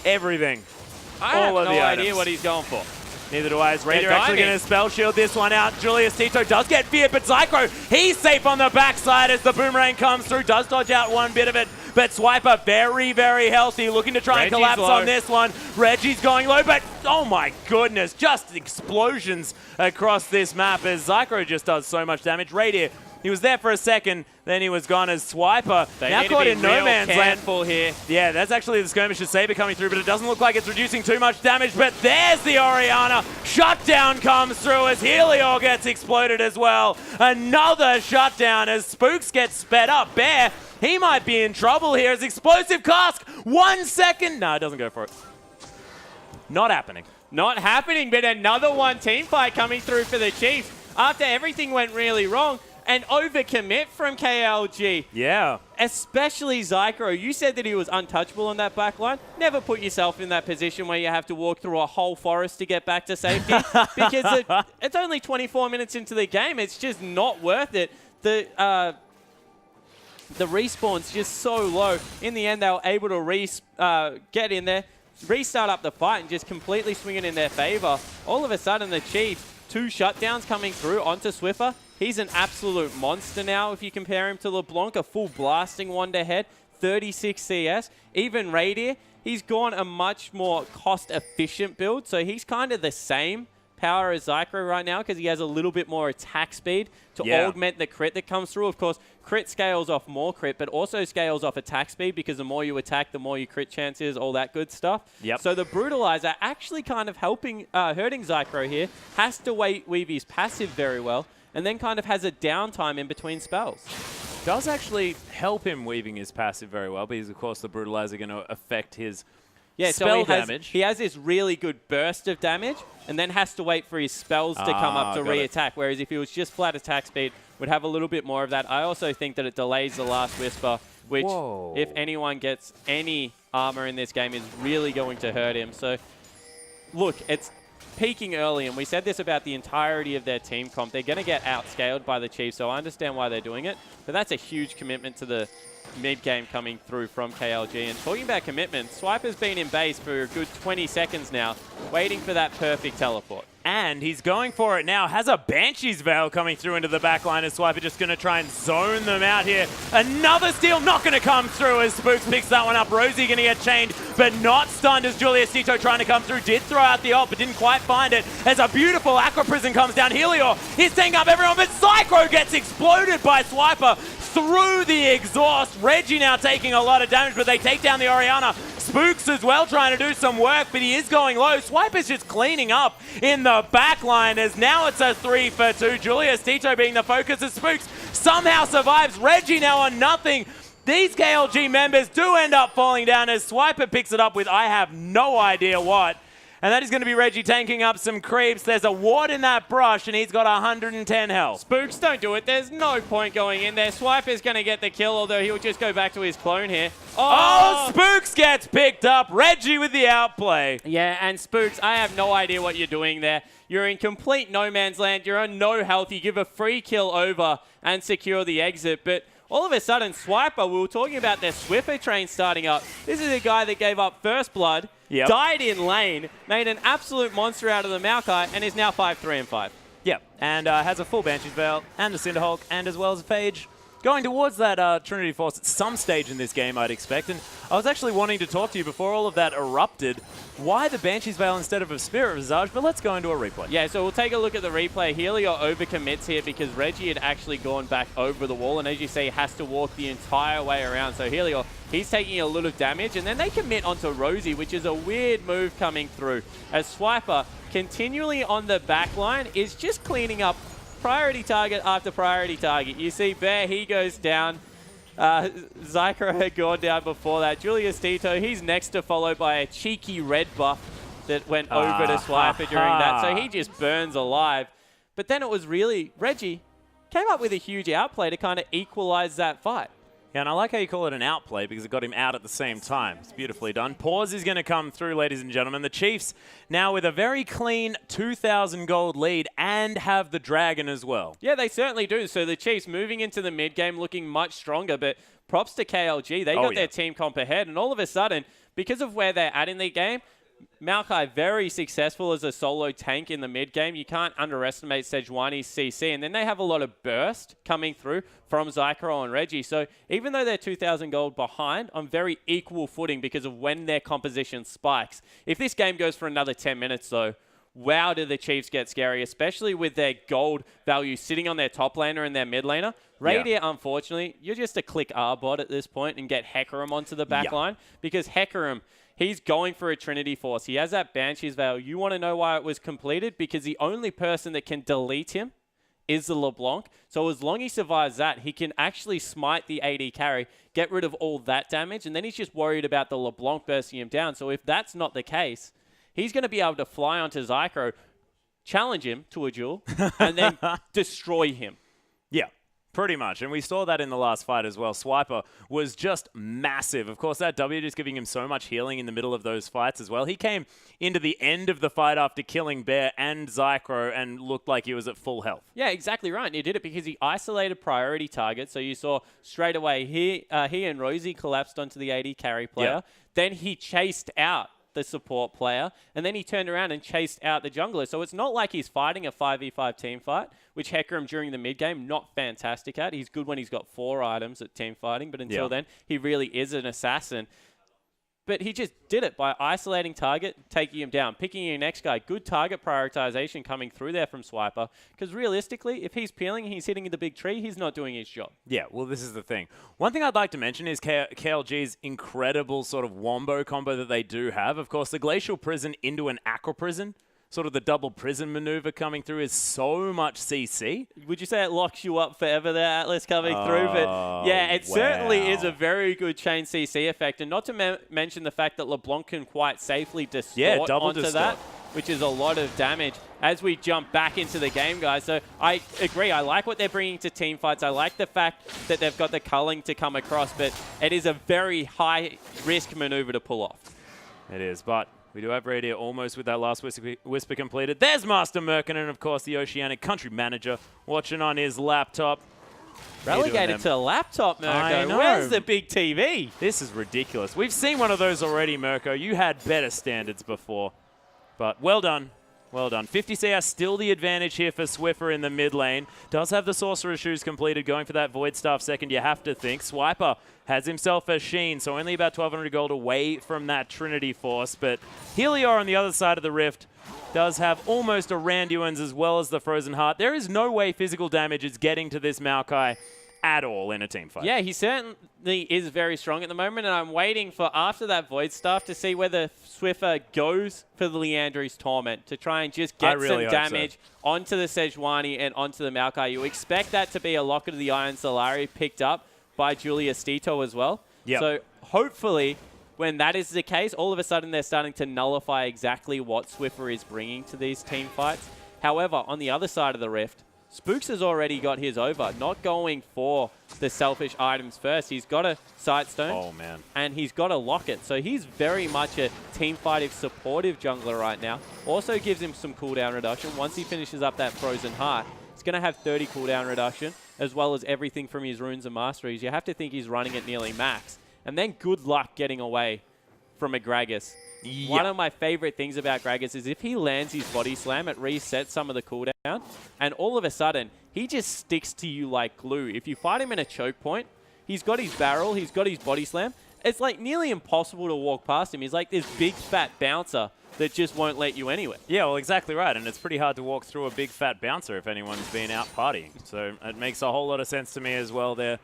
everything. I have no idea what he's going for. Neither do I. Is Raider actually going to spell shield this one out? Julius Tito does get feared, but Zycro, he's safe on the backside as the boomerang comes through. Does dodge out one bit of it, but Swiper very, very healthy, looking to try and collapse on this one. Reggie's going low, but oh my goodness, just explosions across this map as Zycro just does so much damage. Raider He was there for a second, then he was gone as Swiper. They now need caught to be in no man's land. Here. Yeah, that's actually the Skirmisher Saber coming through, but it doesn't look like it's reducing too much damage. But there's the Orianna. Shutdown comes through as Helior gets exploded as well. Another shutdown as Spooks gets sped up. Bear, he might be in trouble here as Explosive Cask. 1 second. No, it doesn't go for it. Not happening. Not happening, but another one team fight coming through for the Chiefs after everything went really wrong. An overcommit from KLG. Yeah. Especially Zycro. You said that he was untouchable on that back line. Never put yourself in that position where you have to walk through a whole forest to get back to safety because it's only 24 minutes into the game. It's just not worth it. The respawn's just so low. In the end, they were able to get in there, restart up the fight, and just completely swing it in their favor. All of a sudden, the Chiefs, 2 shutdowns coming through onto Swiffer. He's an absolute monster now if you compare him to LeBlanc, a full blasting wonder head, 36 CS. Even Radier, he's gone a much more cost-efficient build, so he's kind of the same power as Zycro right now because he has a little bit more attack speed to augment the crit that comes through. Of course, crit scales off more crit, but also scales off attack speed because the more you attack, the more your crit chances, all that good stuff. Yep. So the Brutalizer actually kind of hurting Zycro here, has to weave his passive very well, and then kind of has a downtime in between spells. Does actually help him weaving his passive very well because, of course, the Brutalizer going to affect his spell damage. He has this really good burst of damage and then has to wait for his spells to come up to re-attack, whereas if he was just flat attack speed, would have a little bit more of that. I also think that it delays the last Whisper, which, if anyone gets any armor in this game, is really going to hurt him. So, look, it's peaking early, and we said this about the entirety of their team comp. They're going to get outscaled by the Chiefs, so I understand why they're doing it, but that's a huge commitment to the mid-game coming through from KLG. And talking about commitment, Swiper's been in base for a good 20 seconds now, waiting for that perfect teleport. And he's going for it now. Has a Banshee's Veil coming through into the backline as Swiper just going to try and zone them out here. Another steal not going to come through as Spooks picks that one up. Rosie going to get chained, but not stunned as Julius Tito trying to come through. Did throw out the ult, but didn't quite find it. As a beautiful Aqua Prison comes down. Helior, he's taking up everyone, but Zycro gets exploded by Swiper through the exhaust. Reggie now taking a lot of damage, but they take down the Orianna. Spooks as well trying to do some work, but he is going low. Swiper's just cleaning up in the back line as now it's a 3 for 2. Julius Tito being the focus as Spooks somehow survives. Reggie now on nothing. These KLG members do end up falling down as Swiper picks it up with I have no idea what. And that is going to be Reggie tanking up some creeps. There's a ward in that brush, and he's got 110 health. Spooks, don't do it. There's no point going in there. Swiper's going to get the kill, although he'll just go back to his clone here. Oh, Spooks gets picked up. Reggie with the outplay. Yeah, and Spooks, I have no idea what you're doing there. You're in complete no man's land. You're on no health. You give a free kill over and secure the exit, but all of a sudden, Swiper, we were talking about their Swiffer train starting up. This is a guy that gave up first blood, died in lane, made an absolute monster out of the Maokai, and is now 5-3-5. Yep, and has a full Banshee's Veil, and a Cinderhulk, and as well as a Phage. Going towards that Trinity Force at some stage in this game, I'd expect. And I was actually wanting to talk to you before all of that erupted. Why the Banshee's Veil instead of a Spirit Visage? But let's go into a replay. Yeah, so we'll take a look at the replay. Helior overcommits here because Reggie had actually gone back over the wall. And as you see, he has to walk the entire way around. So Helior, he's taking a lot of damage. And then they commit onto Rosie, which is a weird move coming through. As Swiper, continually on the back line, is just cleaning up priority target after priority target. You see Bear, he goes down. Zycro had gone down before that. Julius Tito, he's next to followed by a cheeky red buff that went over to Swiper during that. So he just burns alive. But then it was really, Reggie came up with a huge outplay to kind of equalize that fight. Yeah, and I like how you call it an outplay because it got him out at the same time. It's beautifully done. Pause is going to come through, ladies and gentlemen. The Chiefs now with a very clean 2,000 gold lead and have the Dragon as well. Yeah, they certainly do. So the Chiefs moving into the mid-game looking much stronger, but props to KLG. They got their team comp ahead, and all of a sudden, because of where they're at in the game, Maokai very successful as a solo tank in the mid game. You can't underestimate Sejuani's CC. And then they have a lot of burst coming through from Zycro and Reggie. So even though they're 2,000 gold behind, on very equal footing because of when their composition spikes. If this game goes for another 10 minutes though, wow, do the Chiefs get scary, especially with their gold value sitting on their top laner and their mid laner. Radiant, unfortunately, you're just a click R bot at this point and get Hecarim onto the back line, because Hecarim, he's going for a Trinity Force. He has that Banshee's Veil. You want to know why it was completed? Because the only person that can delete him is the LeBlanc. So as long as he survives that, he can actually smite the AD carry, get rid of all that damage, and then he's just worried about the LeBlanc bursting him down. So if that's not the case, he's going to be able to fly onto Zycro, challenge him to a duel, and then destroy him. Yeah. Pretty much, and we saw that in the last fight as well. Swiper was just massive. Of course, that W just giving him so much healing in the middle of those fights as well. He came into the end of the fight after killing Bear and Zycro and looked like he was at full health. Yeah, exactly right. And he did it because he isolated priority targets. So you saw straight away he and Rosie collapsed onto the AD carry player. Yep. Then he chased out the support player, and then he turned around and chased out the jungler. So it's not like he's fighting a 5v5 team fight, which Hecarim during the mid game, not fantastic at. He's good when he's got 4 items at team fighting, but until then, he really is an assassin. But he just did it by isolating target, taking him down, picking your next guy. Good target prioritization coming through there from Swiper. Because realistically, if he's peeling and he's hitting the big tree, he's not doing his job. Yeah, well, this is the thing. One thing I'd like to mention is KLG's incredible sort of wombo combo that they do have. Of course, the Glacial Prison into an Aqua Prison, sort of the double prison maneuver coming through, is so much CC. Would you say it locks you up forever there, Atlas, coming through? But yeah, it certainly is a very good chain CC effect. And not to mention the fact that LeBlanc can quite safely distort onto that, which is a lot of damage as we jump back into the game, guys. So I agree. I like what they're bringing to team fights. I like the fact that they've got the culling to come across, but it is a very high-risk maneuver to pull off. It is, but we do have Radio almost with that last whisper completed. There's Master Merkin, and of course the Oceanic Country Manager watching on his laptop. Relegated to a laptop, Mirko. I know. Where's the big TV? This is ridiculous. We've seen one of those already, Mirko. You had better standards before. But well done. Well done. 50 CS still the advantage here for Swiffer in the mid lane. Does have the Sorcerer's Shoes completed, going for that Void Staff second, you have to think. Swiper has himself a Sheen, so only about 1,200 gold away from that Trinity Force. But Helior on the other side of the Rift does have almost a Randuin's as well as the Frozen Heart. There is no way physical damage is getting to this Maokai at all in a team fight. Yeah, he certainly is very strong at the moment, and I'm waiting for, after that Void Staff, to see whether Swiffer goes for the Leandri's Torment to try and just get some damage onto the Sejuani and onto the Maokai. You expect that to be a Locket of the Iron Solari picked up by Julius Stito as well. Yep. So hopefully, when that is the case, all of a sudden they're starting to nullify exactly what Swiffer is bringing to these team fights. However, on the other side of the Rift, Spooks has already got his over, not going for the selfish items first. He's got a Sightstone, and he's got a Locket. So he's very much a team-fighting, supportive jungler right now. Also gives him some cooldown reduction. Once he finishes up that Frozen Heart, he's going to have 30 cooldown reduction, as well as everything from his runes and masteries. You have to think he's running at nearly max. And then good luck getting away from a Gragas. Yeah. One of my favorite things about Gragas is if he lands his body slam, it resets some of the cooldown, and all of a sudden, he just sticks to you like glue. If you fight him in a choke point, he's got his barrel, he's got his body slam. It's like nearly impossible to walk past him. He's like this big fat bouncer that just won't let you anywhere. Yeah, well, exactly right. And it's pretty hard to walk through a big fat bouncer if anyone's been out partying. So it makes a whole lot of sense to me as well there.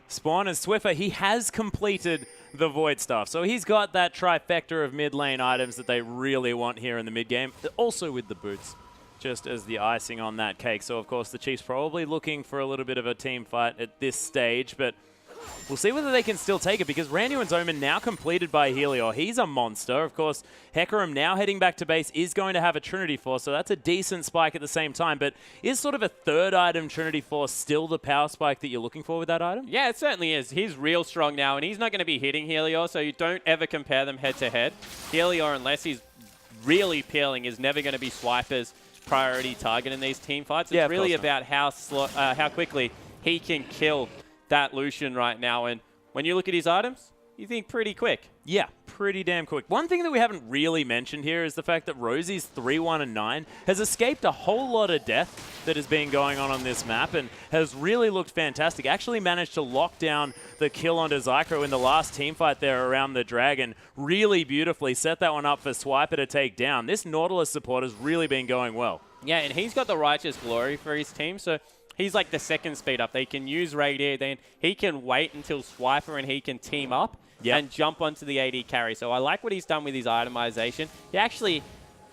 Spawn and Swiffer, he has completed the Void Staff. So he's got that trifecta of mid lane items that they really want here in the mid game. Also with the boots, just as the icing on that cake. So of course the Chiefs probably looking for a little bit of a team fight at this stage, but we'll see whether they can still take it, because Randuin's Omen now completed by Helior. He's a monster. Of course, Hecarim now heading back to base is going to have a Trinity Force, so that's a decent spike at the same time. But is sort of a third item Trinity Force still the power spike that you're looking for with that item? Yeah, it certainly is. He's real strong now, and he's not going to be hitting Helior, so you don't ever compare them head-to-head. Helior, unless he's really peeling, is never going to be Swiper's priority target in these team fights. It's really about how quickly he can kill that Lucian right now, and when you look at his items, you think pretty quick. Yeah, pretty damn quick. One thing that we haven't really mentioned here is the fact that Rosie's 3-1-9 has escaped a whole lot of death that has been going on this map and has really looked fantastic. Actually managed to lock down the kill onto Zycro in the last team fight there around the Dragon really beautifully. Set that one up for Swiper to take down. This Nautilus support has really been going well. Yeah, and he's got the Righteous Glory for his team, so he's like the second speed up. They can use Radier, then he can wait until Swiper and he can team up and jump onto the AD carry. So I like what he's done with his itemization. He actually,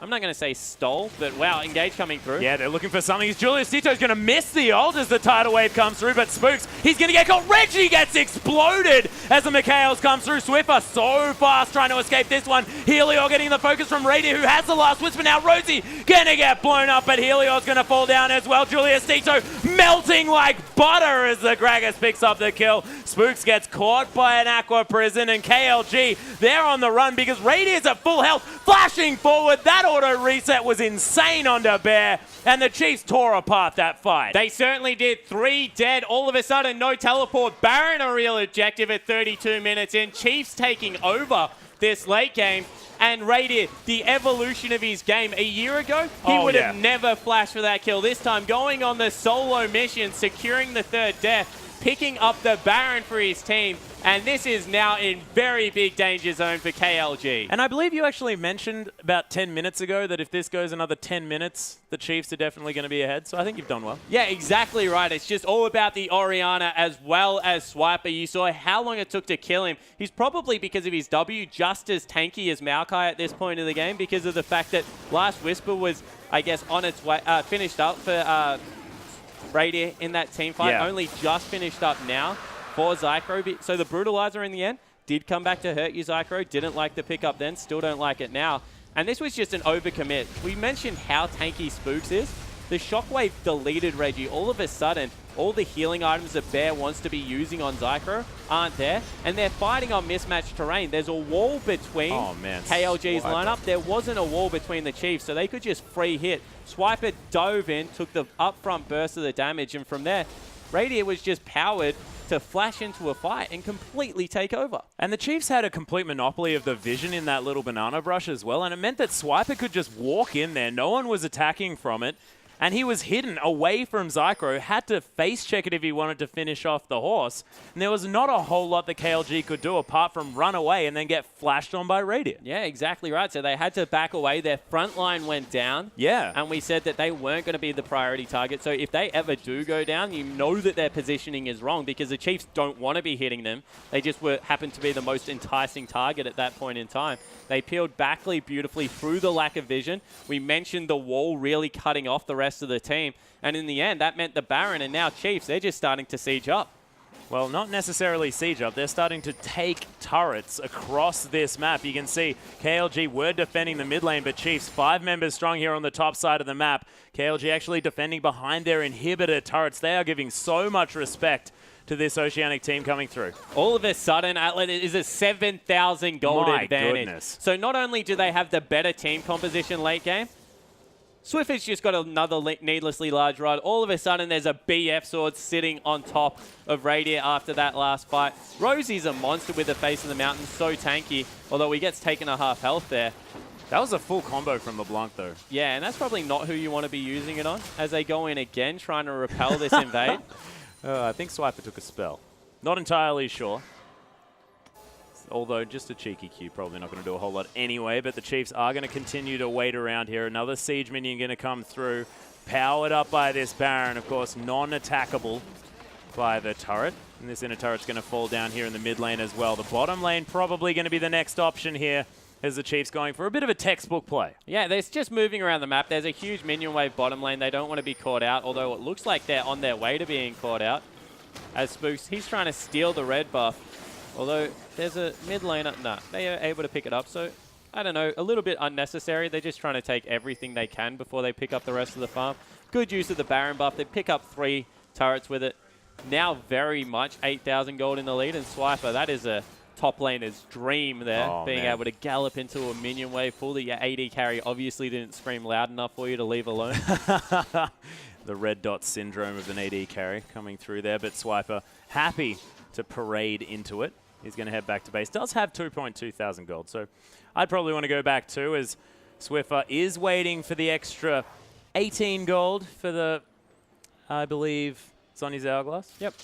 I'm not going to say stole, but wow, Engage coming through. Yeah, they're looking for something. Julius Tito's going to miss the ult as the tidal wave comes through, but Spooks, he's going to get caught. Reggie gets exploded as the Mikhails comes through. Swiffer so fast trying to escape this one. Helior getting the focus from Radier, who has the last whisper now. Rosie going to get blown up, but Helior's going to fall down as well. Julius Tito melting like butter as the Gragas picks up the kill. Spooks gets caught by an Aqua Prison, and KLG, they're on the run because Radier's at full health, flashing forward. That auto reset was insane onto Bear, and the Chiefs tore apart that fight. They certainly did. 3 dead. All of a sudden, no teleport. Baron a real objective at 32 minutes in. Chiefs taking over this late game. And Radier, the evolution of his game. A year ago, he would have never flashed for that kill. This time, going on the solo mission, securing the 3rd death, picking up the Baron for his team. And this is now in very big danger zone for KLG. And I believe you actually mentioned about 10 minutes ago that if this goes another 10 minutes, the Chiefs are definitely going to be ahead. So I think you've done well. Yeah, exactly right. It's just all about the Orianna as well as Swiper. You saw how long it took to kill him. He's probably, because of his W, just as tanky as Maokai at this point in the game because of the fact that Last Whisper was, I guess, on its way, finished up for Radier in that team fight. Yeah. Only just finished up now for Zycro. So the Brutalizer in the end did come back to hurt you, Zycro. Didn't like the pickup then, still don't like it now. And this was just an overcommit. We mentioned how tanky Spooks is. The Shockwave deleted Reggie. All of a sudden, all the healing items that Bear wants to be using on Zycro aren't there. And they're fighting on mismatched terrain. There's a wall between KLG's lineup. There wasn't a wall between the Chiefs, so they could just free hit. Swiper dove in, took the upfront burst of the damage, and from there, Radier was just powered to flash into a fight and completely take over. And the Chiefs had a complete monopoly of the vision in that little banana brush as well, and it meant that Swiper could just walk in there. No one was attacking from it, and he was hidden away from Zycro, had to face check it if he wanted to finish off the horse, and there was not a whole lot that KLG could do apart from run away and then get flashed on by Radier. Yeah, exactly right. So they had to back away. Their front line went down. Yeah. And we said that they weren't going to be the priority target. So if they ever do go down, you know that their positioning is wrong because the Chiefs don't want to be hitting them. They just happened to be the most enticing target at that point in time. They peeled Backley beautifully through the lack of vision. We mentioned the wall really cutting off the rest of the team. And in the end, that meant the Baron and now Chiefs, they're just starting to siege up. Well, not necessarily siege up. They're starting to take turrets across this map. You can see KLG were defending the mid lane, but Chiefs 5 members strong here on the top side of the map. KLG actually defending behind their inhibitor turrets. They are giving so much respect to this Oceanic team coming through. All of a sudden, Atlet is a 7,000 gold advantage. Goodness. So not only do they have the better team composition late game, Swiffer's just got another needlessly large rod. All of a sudden, there's a BF sword sitting on top of Radier after that last fight. Rosie's a monster with the face of the mountain, so tanky, although he gets taken a half health there. That was a full combo from LeBlanc, though. Yeah, and that's probably not who you want to be using it on as they go in again, trying to repel this invade. I think Swiper took a spell. Not entirely sure. Although just a cheeky Q, probably not going to do a whole lot anyway, but the Chiefs are going to continue to wait around here. Another Siege minion going to come through, powered up by this Baron, of course, non-attackable by the turret. And this inner turret's going to fall down here in the mid lane as well. The bottom lane probably going to be the next option here as the Chiefs going for a bit of a textbook play. Yeah, they're just moving around the map. There's a huge minion wave bottom lane. They don't want to be caught out, although it looks like they're on their way to being caught out. As Spooks, he's trying to steal the red buff. Although there's a mid laner. Nah, they are able to pick it up. So, I don't know, a little bit unnecessary. They're just trying to take everything they can before they pick up the rest of the farm. Good use of the Baron buff. They pick up 3 turrets with it. Now very much 8,000 gold in the lead. And Swiper, that is a top laner's dream there. Being able to gallop into a minion wave pool that your AD carry obviously didn't scream loud enough for you to leave alone. The red dot syndrome of an AD carry coming through there. But Swiper happy to parade into it He's going to head back to base. Does have 2.2 thousand gold, so I'd probably want to go back too, as Swiffer is waiting for the extra 18 gold for the, I believe, Sonny's Hourglass. Yep.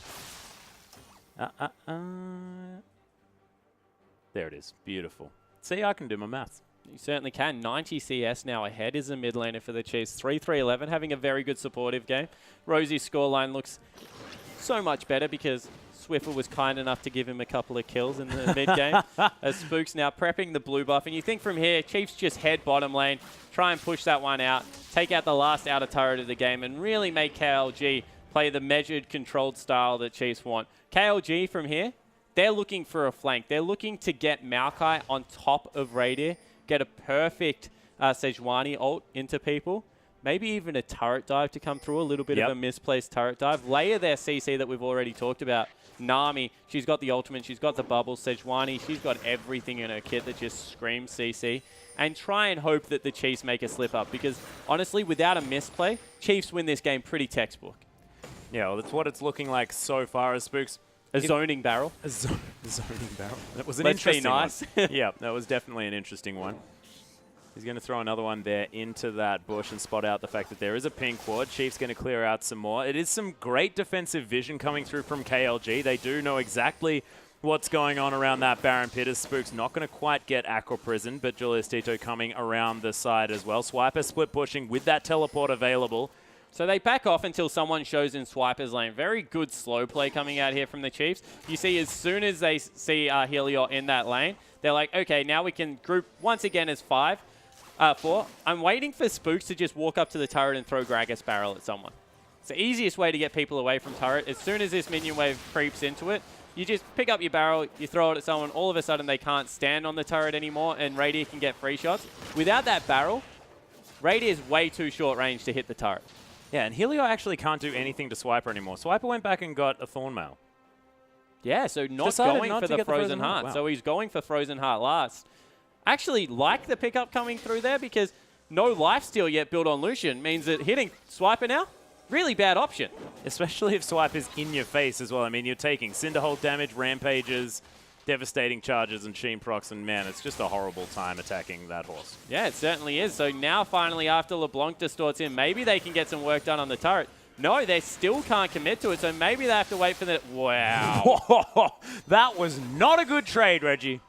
There it is. Beautiful. See, I can do my maths. You certainly can. 90 CS now ahead is the mid laner for the Chiefs. 3-3-11, having a very good supportive game. Rosie's scoreline looks so much better because Swiffer was kind enough to give him a couple of kills in the mid game. As Spook's now prepping the blue buff. And you think from here, Chiefs just head bottom lane, try and push that one out, take out the last outer turret of the game, and really make KLG play the measured, controlled style that Chiefs want. KLG from here, they're looking for a flank. They're looking to get Maokai on top of Radier, get a perfect Sejuani ult into people, maybe even a turret dive to come through, a little bit of a misplaced turret dive. Layer their CC that we've already talked about. Nami, she's got the ultimate, she's got the bubbles. Sejuani, she's got everything in her kit that just screams CC. And try and hope that the Chiefs make a slip up, because honestly, without a misplay, Chiefs win this game pretty textbook. Yeah, well, that's what it's looking like so far as Spooks. A zoning barrel. A zoning barrel. That was an Let's be interesting nice. one. Yeah, that was definitely an interesting one. He's going to throw another one there into that bush and spot out the fact that there is a pink ward. Chief's going to clear out some more. It is some great defensive vision coming through from KLG. They do know exactly what's going on around that Baron pit, as Spook's not going to quite get Aqua Prison, but Julius Tito coming around the side as well. Swiper split pushing with that teleport available. So they back off until someone shows in Swiper's lane. Very good slow play coming out here from the Chiefs. You see, as soon as they see Helios in that lane, they're like, okay, now we can group once again as 4. I'm waiting for Spooks to just walk up to the turret and throw Gragas Barrel at someone. It's the easiest way to get people away from turret. As soon as this minion wave creeps into it, you just pick up your barrel, you throw it at someone, all of a sudden they can't stand on the turret anymore, and Radier can get free shots. Without that barrel, Radier is way too short range to hit the turret. Yeah, and Helio actually can't do anything to Swiper anymore. Swiper went back and got a Thornmail. Yeah, so not going for the Frozen Heart. Wow. So he's going for Frozen Heart last. Actually like the pickup coming through there, because no lifesteal yet built on Lucian means that hitting Swiper now, really bad option. Especially if Swiper's in your face as well. I mean, you're taking Cinderhold damage, Rampages, devastating charges, and Sheen procs, and man, it's just a horrible time attacking that horse. Yeah, it certainly is. So now finally, after LeBlanc distorts in, maybe they can get some work done on the turret. No, they still can't commit to it, so maybe they have to wait for the... Wow. That was not a good trade, Reggie.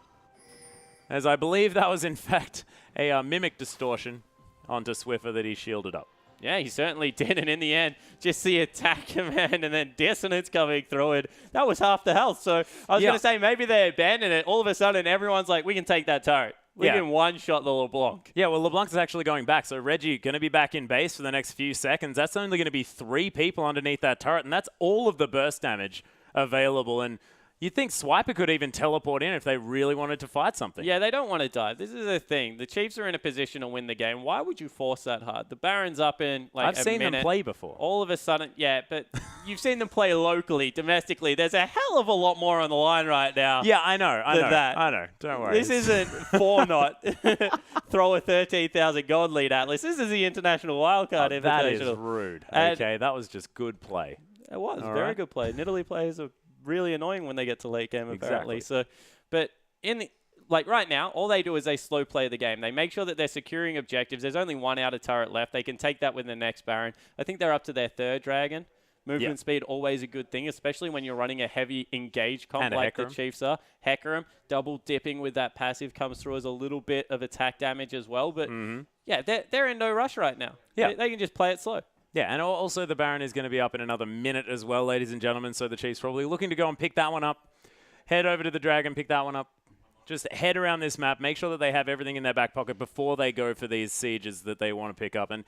As I believe that was, in fact, a Mimic distortion onto Swiffer that he shielded up. Yeah, he certainly did, and in the end, just the attack command and then Dissonance coming through it. That was half the health, so I was going to say maybe they abandoned it. All of a sudden, everyone's like, we can take that turret. We can one-shot the LeBlanc. Yeah, well, LeBlanc is actually going back, so Reggie going to be back in base for the next few seconds. That's only going to be 3 people underneath that turret, and that's all of the burst damage available, and you'd think Swiper could even teleport in if they really wanted to fight something. Yeah, they don't want to dive. This is the thing. The Chiefs are in a position to win the game. Why would you force that hard? The Baron's up in like I've seen them play before. All of a sudden, yeah, but you've seen them play locally, domestically. There's a hell of a lot more on the line right now. Yeah, I know. I know. Don't worry. This isn't 4-0. Throw a 13,000 gold lead Atlas. This is the International Wildcard Invitational. That is rude. Okay, that was just good play. It was. Very good play. Nidalee players are really annoying when they get to late game, apparently. Exactly. So, but like right now, all they do is they slow play the game. They make sure that they're securing objectives. There's only 1 outer turret left. They can take that with the next Baron. I think they're up to their 3rd Dragon. Movement speed, always a good thing, especially when you're running a heavy engaged comp and like the Chiefs are. Hecarim, double dipping with that passive comes through as a little bit of attack damage as well. But yeah, they're in no rush right now. Yeah. They can just play it slow. Yeah, and also the Baron is going to be up in another minute as well, ladies and gentlemen, so the Chiefs probably looking to go and pick that one up. Head over to the Dragon, pick that one up. Just head around this map, make sure that they have everything in their back pocket before they go for these sieges that they want to pick up. And,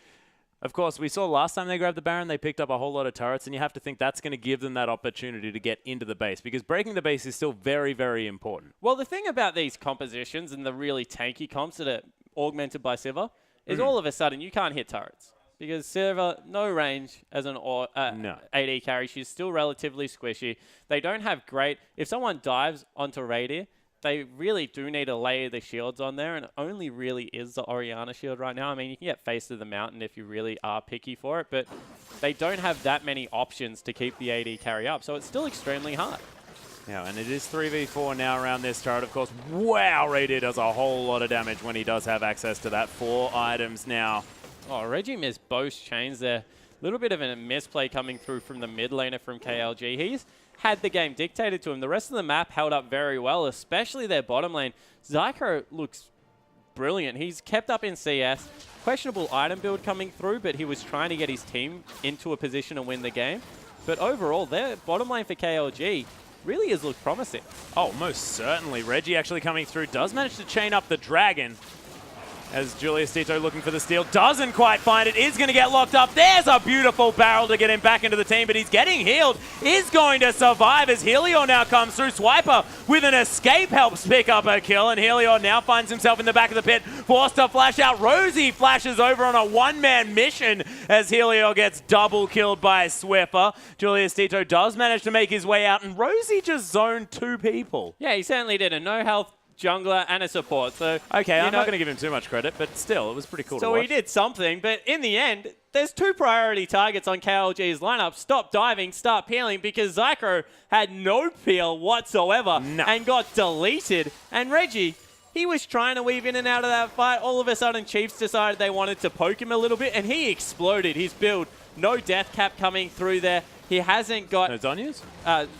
of course, we saw last time they grabbed the Baron, they picked up a whole lot of turrets, and you have to think that's going to give them that opportunity to get into the base, because breaking the base is still very, very important. Well, the thing about these compositions and the really tanky comps that are augmented by Sivir is all of a sudden you can't hit turrets. Because Sivir, no range as an AD carry. She's still relatively squishy. They don't have great... If someone dives onto Radier, they really do need to layer the shields on there, and it only really is the Orianna shield right now. I mean, you can get Face to the Mountain if you really are picky for it, but they don't have that many options to keep the AD carry up, so it's still extremely hard. Yeah, and it is 3v4 now around this turret, of course. Wow, Radiant does a whole lot of damage when he does have access to that. 4 items now. Oh, Reggie missed both chains there. A little bit of a misplay coming through from the mid laner from KLG. He's had the game dictated to him. The rest of the map held up very well, especially their bottom lane. Zyko looks brilliant. He's kept up in CS. Questionable item build coming through, but he was trying to get his team into a position to win the game. But overall, their bottom lane for KLG really has looked promising. Oh, most certainly. Reggie actually coming through does manage to chain up the dragon. As Julius Tito looking for the steal, doesn't quite find it, is going to get locked up. There's a beautiful barrel to get him back into the team, but he's getting healed, is going to survive as Helior now comes through. Swiper with an escape helps pick up a kill, and Helior now finds himself in the back of the pit, forced to flash out. Rosie flashes over on a one-man mission as Helior gets double killed by Swiffer. Julius Tito does manage to make his way out, and Rosie just zoned 2 people. Yeah, he certainly did. A no-health jungler and a support. So okay, I'm not going to give him too much credit, but still, it was pretty cool to watch. So he did something, but in the end, there's 2 priority targets on KLG's lineup. Stop diving, start peeling, because Zyko had no peel whatsoever and got deleted. And Reggie, he was trying to weave in and out of that fight. All of a sudden, Chiefs decided they wanted to poke him a little bit, and he exploded his build. No death cap coming through there. He hasn't got... No Zonyas?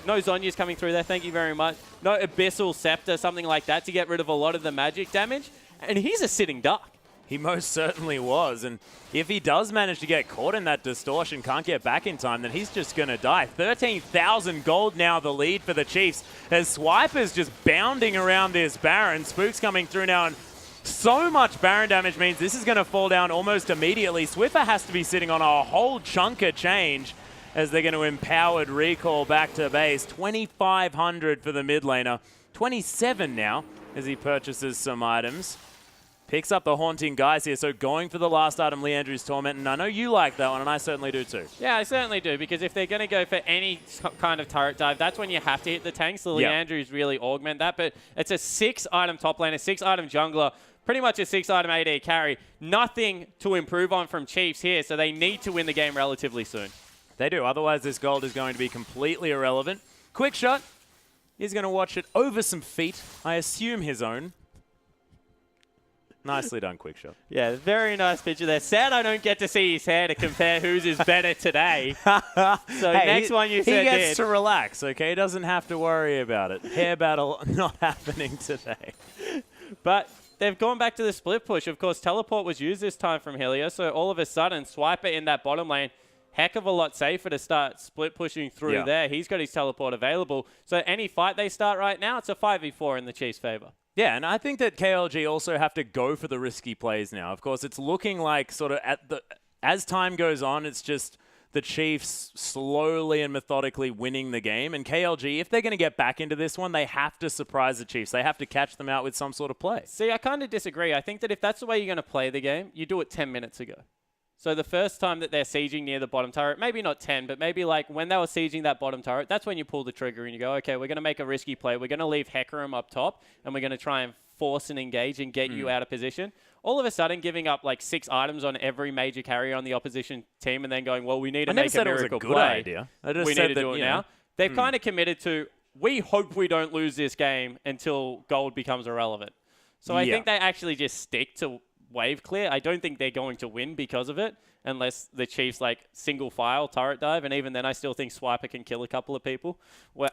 No Zonyas coming through there, thank you very much. No Abyssal Scepter, something like that to get rid of a lot of the magic damage. And he's a sitting duck. He most certainly was. And if he does manage to get caught in that distortion, can't get back in time, then he's just going to die. 13,000 gold now the lead for the Chiefs as Swiper's just bounding around this Baron. Spook's coming through now, and so much Baron damage means this is going to fall down almost immediately. Swiffer has to be sitting on a whole chunk of change as they're going to empowered recall back to base. 2,500 for the mid laner. 27 now as he purchases some items. Picks up the Haunting Guys here, so going for the last item, Leandry's Torment, and I know you like that one, and I certainly do too. Yeah, I certainly do, because if they're going to go for any kind of turret dive, that's when you have to hit the tanks. The Leandry's really augment that, but it's a 6-item top laner, 6-item jungler, pretty much a 6-item AD carry. Nothing to improve on from Chiefs here, so they need to win the game relatively soon. They do, otherwise this gold is going to be completely irrelevant. Quick shot. He's going to watch it over some feet, I assume his own. Nicely done, quick shot. Yeah, very nice picture there. Sad I don't get to see his hair to compare whose is better today. So hey, next one you said he gets to relax, okay? He doesn't have to worry about it. Hair battle not happening today. But they've gone back to the split push. Of course, teleport was used this time from Helios, so all of a sudden, Swiper in that bottom lane, heck of a lot safer to start split pushing through there. He's got his teleport available. So any fight they start right now, it's a 5v4 in the Chiefs' favor. Yeah, and I think that KLG also have to go for the risky plays now. Of course, it's looking like sort of as time goes on, it's just the Chiefs slowly and methodically winning the game. And KLG, if they're going to get back into this one, they have to surprise the Chiefs. They have to catch them out with some sort of play. See, I kind of disagree. I think that if that's the way you're going to play the game, you do it 10 minutes ago. So the first time that they're sieging near the bottom turret, maybe not 10, but maybe like when they were sieging that bottom turret, that's when you pull the trigger and you go, okay, we're going to make a risky play. We're going to leave Hecarim up top, and we're going to try and force and engage and get you out of position. All of a sudden, giving up like 6 items on every major carrier on the opposition team and then going, well, we need to make a miracle play. Idea. I just we said need to do it now. They've kind of committed to, we hope we don't lose this game until gold becomes irrelevant. So I think they actually just stick to wave clear. I don't think they're going to win because of it, unless the Chiefs like single file turret dive, and even then I still think Swiper can kill a couple of people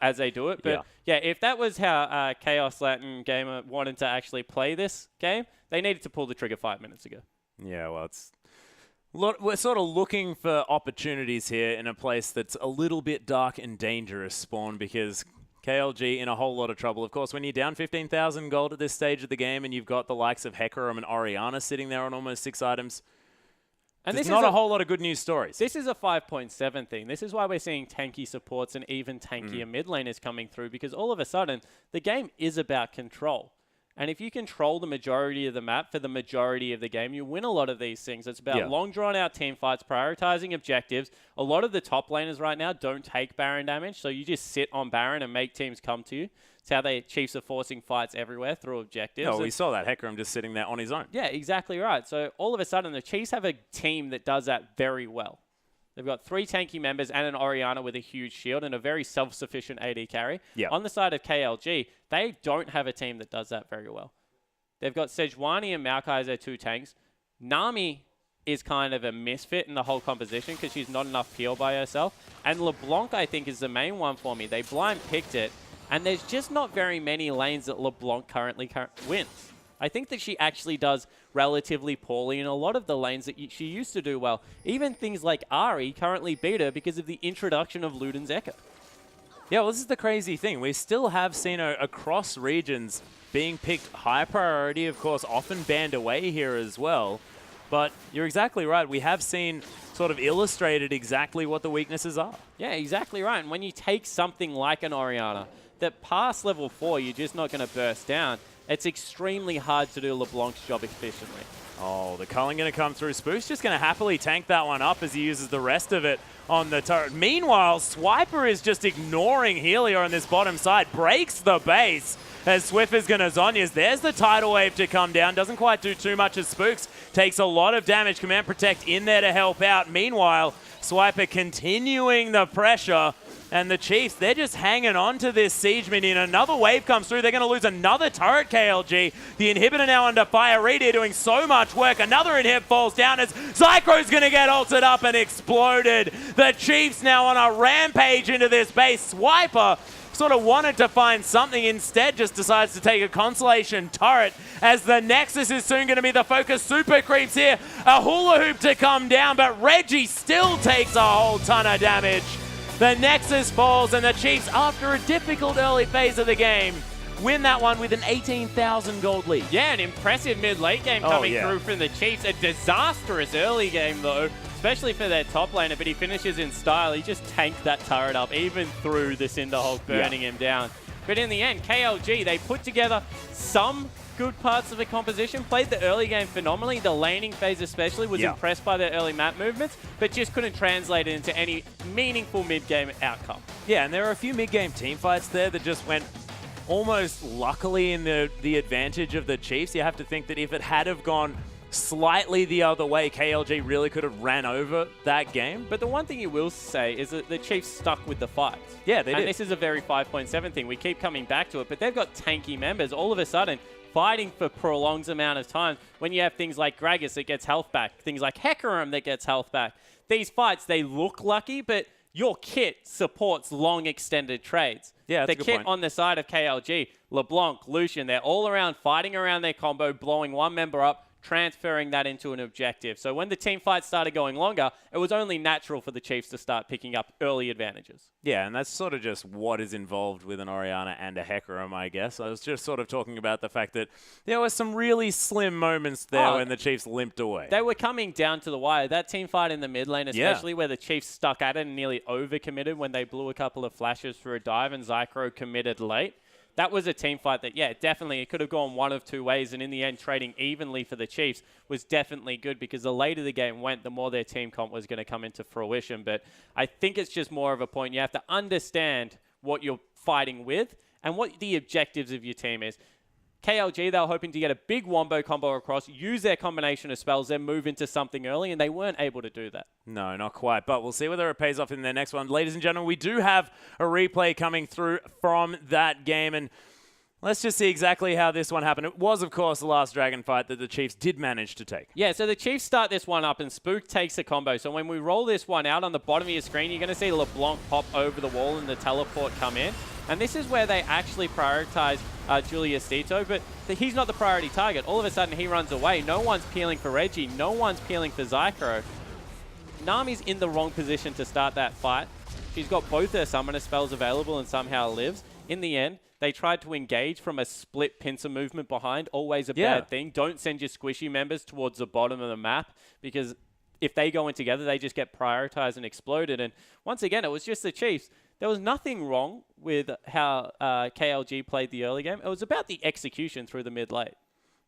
as they do it. But yeah, if that was how Chaos Latin Gamer wanted to actually play this game, they needed to pull the trigger 5 minutes ago. Yeah, well, we're sort of looking for opportunities here in a place that's a little bit dark and dangerous, Spawn, because KLG in a whole lot of trouble. Of course, when you're down 15,000 gold at this stage of the game and you've got the likes of Hecarim and Orianna sitting there on almost 6 items, and there's not a whole lot of good news stories. This is a 5.7 thing. This is why we're seeing tanky supports and even tankier mid laners coming through, because all of a sudden, the game is about control. And if you control the majority of the map for the majority of the game, you win a lot of these things. It's about long, drawn-out team fights, prioritizing objectives. A lot of the top laners right now don't take Baron damage, so you just sit on Baron and make teams come to you. It's how the Chiefs are forcing fights everywhere through objectives. Oh, we saw that. Hecarim just sitting there on his own. Yeah, exactly right. So all of a sudden, the Chiefs have a team that does that very well. They've got 3 tanky members and an Orianna with a huge shield and a very self-sufficient AD carry. Yep. On the side of KLG, they don't have a team that does that very well. They've got Sejuani and Maokai as their 2 tanks. Nami is kind of a misfit in the whole composition because she's not enough peel by herself. And LeBlanc, I think, is the main one for me. They blind picked it, and there's just not very many lanes that LeBlanc currently wins. I think that she actually does relatively poorly in a lot of the lanes that she used to do well. Even things like Ahri currently beat her because of the introduction of Luden's Echo. Yeah, well, this is the crazy thing. We still have seen across regions being picked high priority, of course, often banned away here as well. But you're exactly right. We have seen sort of illustrated exactly what the weaknesses are. Yeah, exactly right. And when you take something like an Orianna, that past level 4, you're just not going to burst down. It's extremely hard to do LeBlanc's job efficiently. Oh, the culling going to come through. Spook's just going to happily tank that one up as he uses the rest of it on the turret. Meanwhile, Swiper is just ignoring Helios on this bottom side. Breaks the base as Swift is going to Zhonya's. There's the tidal wave to come down. Doesn't quite do too much as Spooks takes a lot of damage. Command Protect in there to help out. Meanwhile, Swiper continuing the pressure. And the Chiefs, they're just hanging on to this siege minion. Another wave comes through. They're going to lose another turret, KLG. The inhibitor now under fire. Reed here doing so much work. Another inhib falls down as Zychro's going to get ulted up and exploded. The Chiefs now on a rampage into this base. Swiper sort of wanted to find something, instead just decides to take a consolation turret as the Nexus is soon going to be the focus. Super creeps here. A hula hoop to come down, but Reggie still takes a whole ton of damage. The Nexus falls, and the Chiefs, after a difficult early phase of the game, win that one with an 18,000 gold lead. Yeah, an impressive mid-late game coming through from the Chiefs. A disastrous early game, though, especially for their top laner, but he finishes in style. He just tanked that turret up, even through the Cinderhulk burning him down. But in the end, KLG, they put together some good parts of the composition, played the early game phenomenally. The laning phase especially was impressed by their early map movements, but just couldn't translate it into any meaningful mid-game outcome. Yeah, and there are a few mid-game team fights there that just went almost luckily in the advantage of the Chiefs. You have to think that if it had have gone slightly the other way, KLG really could have ran over that game. But the one thing you will say is that the Chiefs stuck with the fights. Yeah, they did. And this is a very 5.7 thing. We keep coming back to it, but they've got tanky members. All of a sudden, fighting for prolonged amount of time, when you have things like Gragas that gets health back, things like Hecarim that gets health back. These fights, they look lucky, but your kit supports long extended trades. Yeah, the kit on the side of KLG, LeBlanc, Lucian, they're all around fighting around their combo, blowing one member up, transferring that into an objective. So when the team fight started going longer, it was only natural for the Chiefs to start picking up early advantages. Yeah, and that's sort of just what is involved with an Orianna and a Hecarim, I guess. I was just sort of talking about the fact that there were some really slim moments there when the Chiefs limped away. They were coming down to the wire. That team fight in the mid lane, especially where the Chiefs stuck at it and nearly overcommitted when they blew a couple of flashes for a dive and Zychro committed late. That was a team fight that, definitely it could have gone one of two ways, and in the end, trading evenly for the Chiefs was definitely good because the later the game went, the more their team comp was going to come into fruition. But I think it's just more of a point. You have to understand what you're fighting with and what the objectives of your team is. KLG, they were hoping to get a big wombo combo across, use their combination of spells, then move into something early, and they weren't able to do that. No, not quite, but we'll see whether it pays off in their next one. Ladies and gentlemen, we do have a replay coming through from that game, and let's just see exactly how this one happened. It was, of course, the last Dragon fight that the Chiefs did manage to take. Yeah, so the Chiefs start this one up, and Spook takes a combo. So when we roll this one out on the bottom of your screen, you're going to see LeBlanc pop over the wall and the teleport come in. And this is where they actually prioritize Julius Dito, but he's not the priority target. All of a sudden, he runs away. No one's peeling for Reggie. No one's peeling for Zychro. Nami's in the wrong position to start that fight. She's got both her summoner spells available and somehow lives. In the end, they tried to engage from a split pincer movement behind. Always a bad thing. Don't send your squishy members towards the bottom of the map, because if they go in together, they just get prioritized and exploded. And once again, it was just the Chiefs. There was nothing wrong with how KLG played the early game. It was about the execution through the mid-late.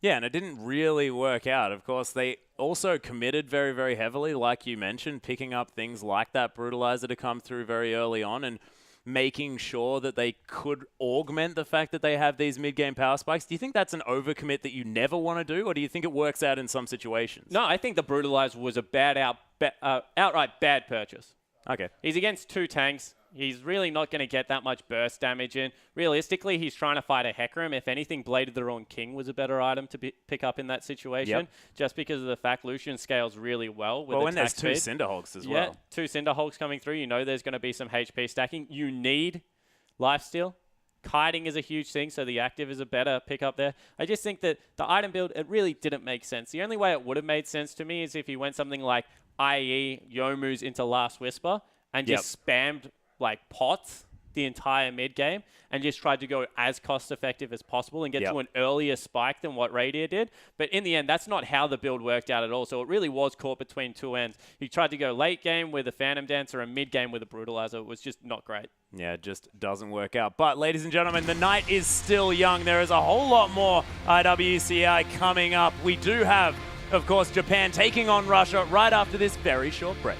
Yeah, and it didn't really work out. Of course, they also committed very, very heavily, like you mentioned, picking up things like that Brutalizer to come through very early on and making sure that they could augment the fact that they have these mid-game power spikes. Do you think that's an overcommit that you never want to do, or do you think it works out in some situations? No, I think the Brutalizer was a bad outright bad purchase. Okay. He's against 2 tanks. He's really not going to get that much burst damage in. Realistically, he's trying to fight a Hecarim. If anything, Blade of the Wrong King was a better item to pick up in that situation, just because of the fact Lucian scales really well with when there's speed. 2 Cinderhawks as Yeah, well. 2 Cinderhawks coming through. You know there's going to be some HP stacking. You need lifesteal. Kiting is a huge thing, so the active is a better pickup there. I just think that the item build, it really didn't make sense. The only way it would have made sense to me is if he went something like IE, Yomu's into Last Whisper, and just spammed like pots the entire mid game and just tried to go as cost effective as possible and get to an earlier spike than what Radier did. But in the end, that's not how the build worked out at all. So it really was caught between 2 ends. He tried to go late game with a Phantom Dancer and mid game with a Brutalizer. It was just not great. Yeah, it just doesn't work out. But ladies and gentlemen, the night is still young. There is a whole lot more IWCI coming up. We do have, of course, Japan taking on Russia right after this very short break.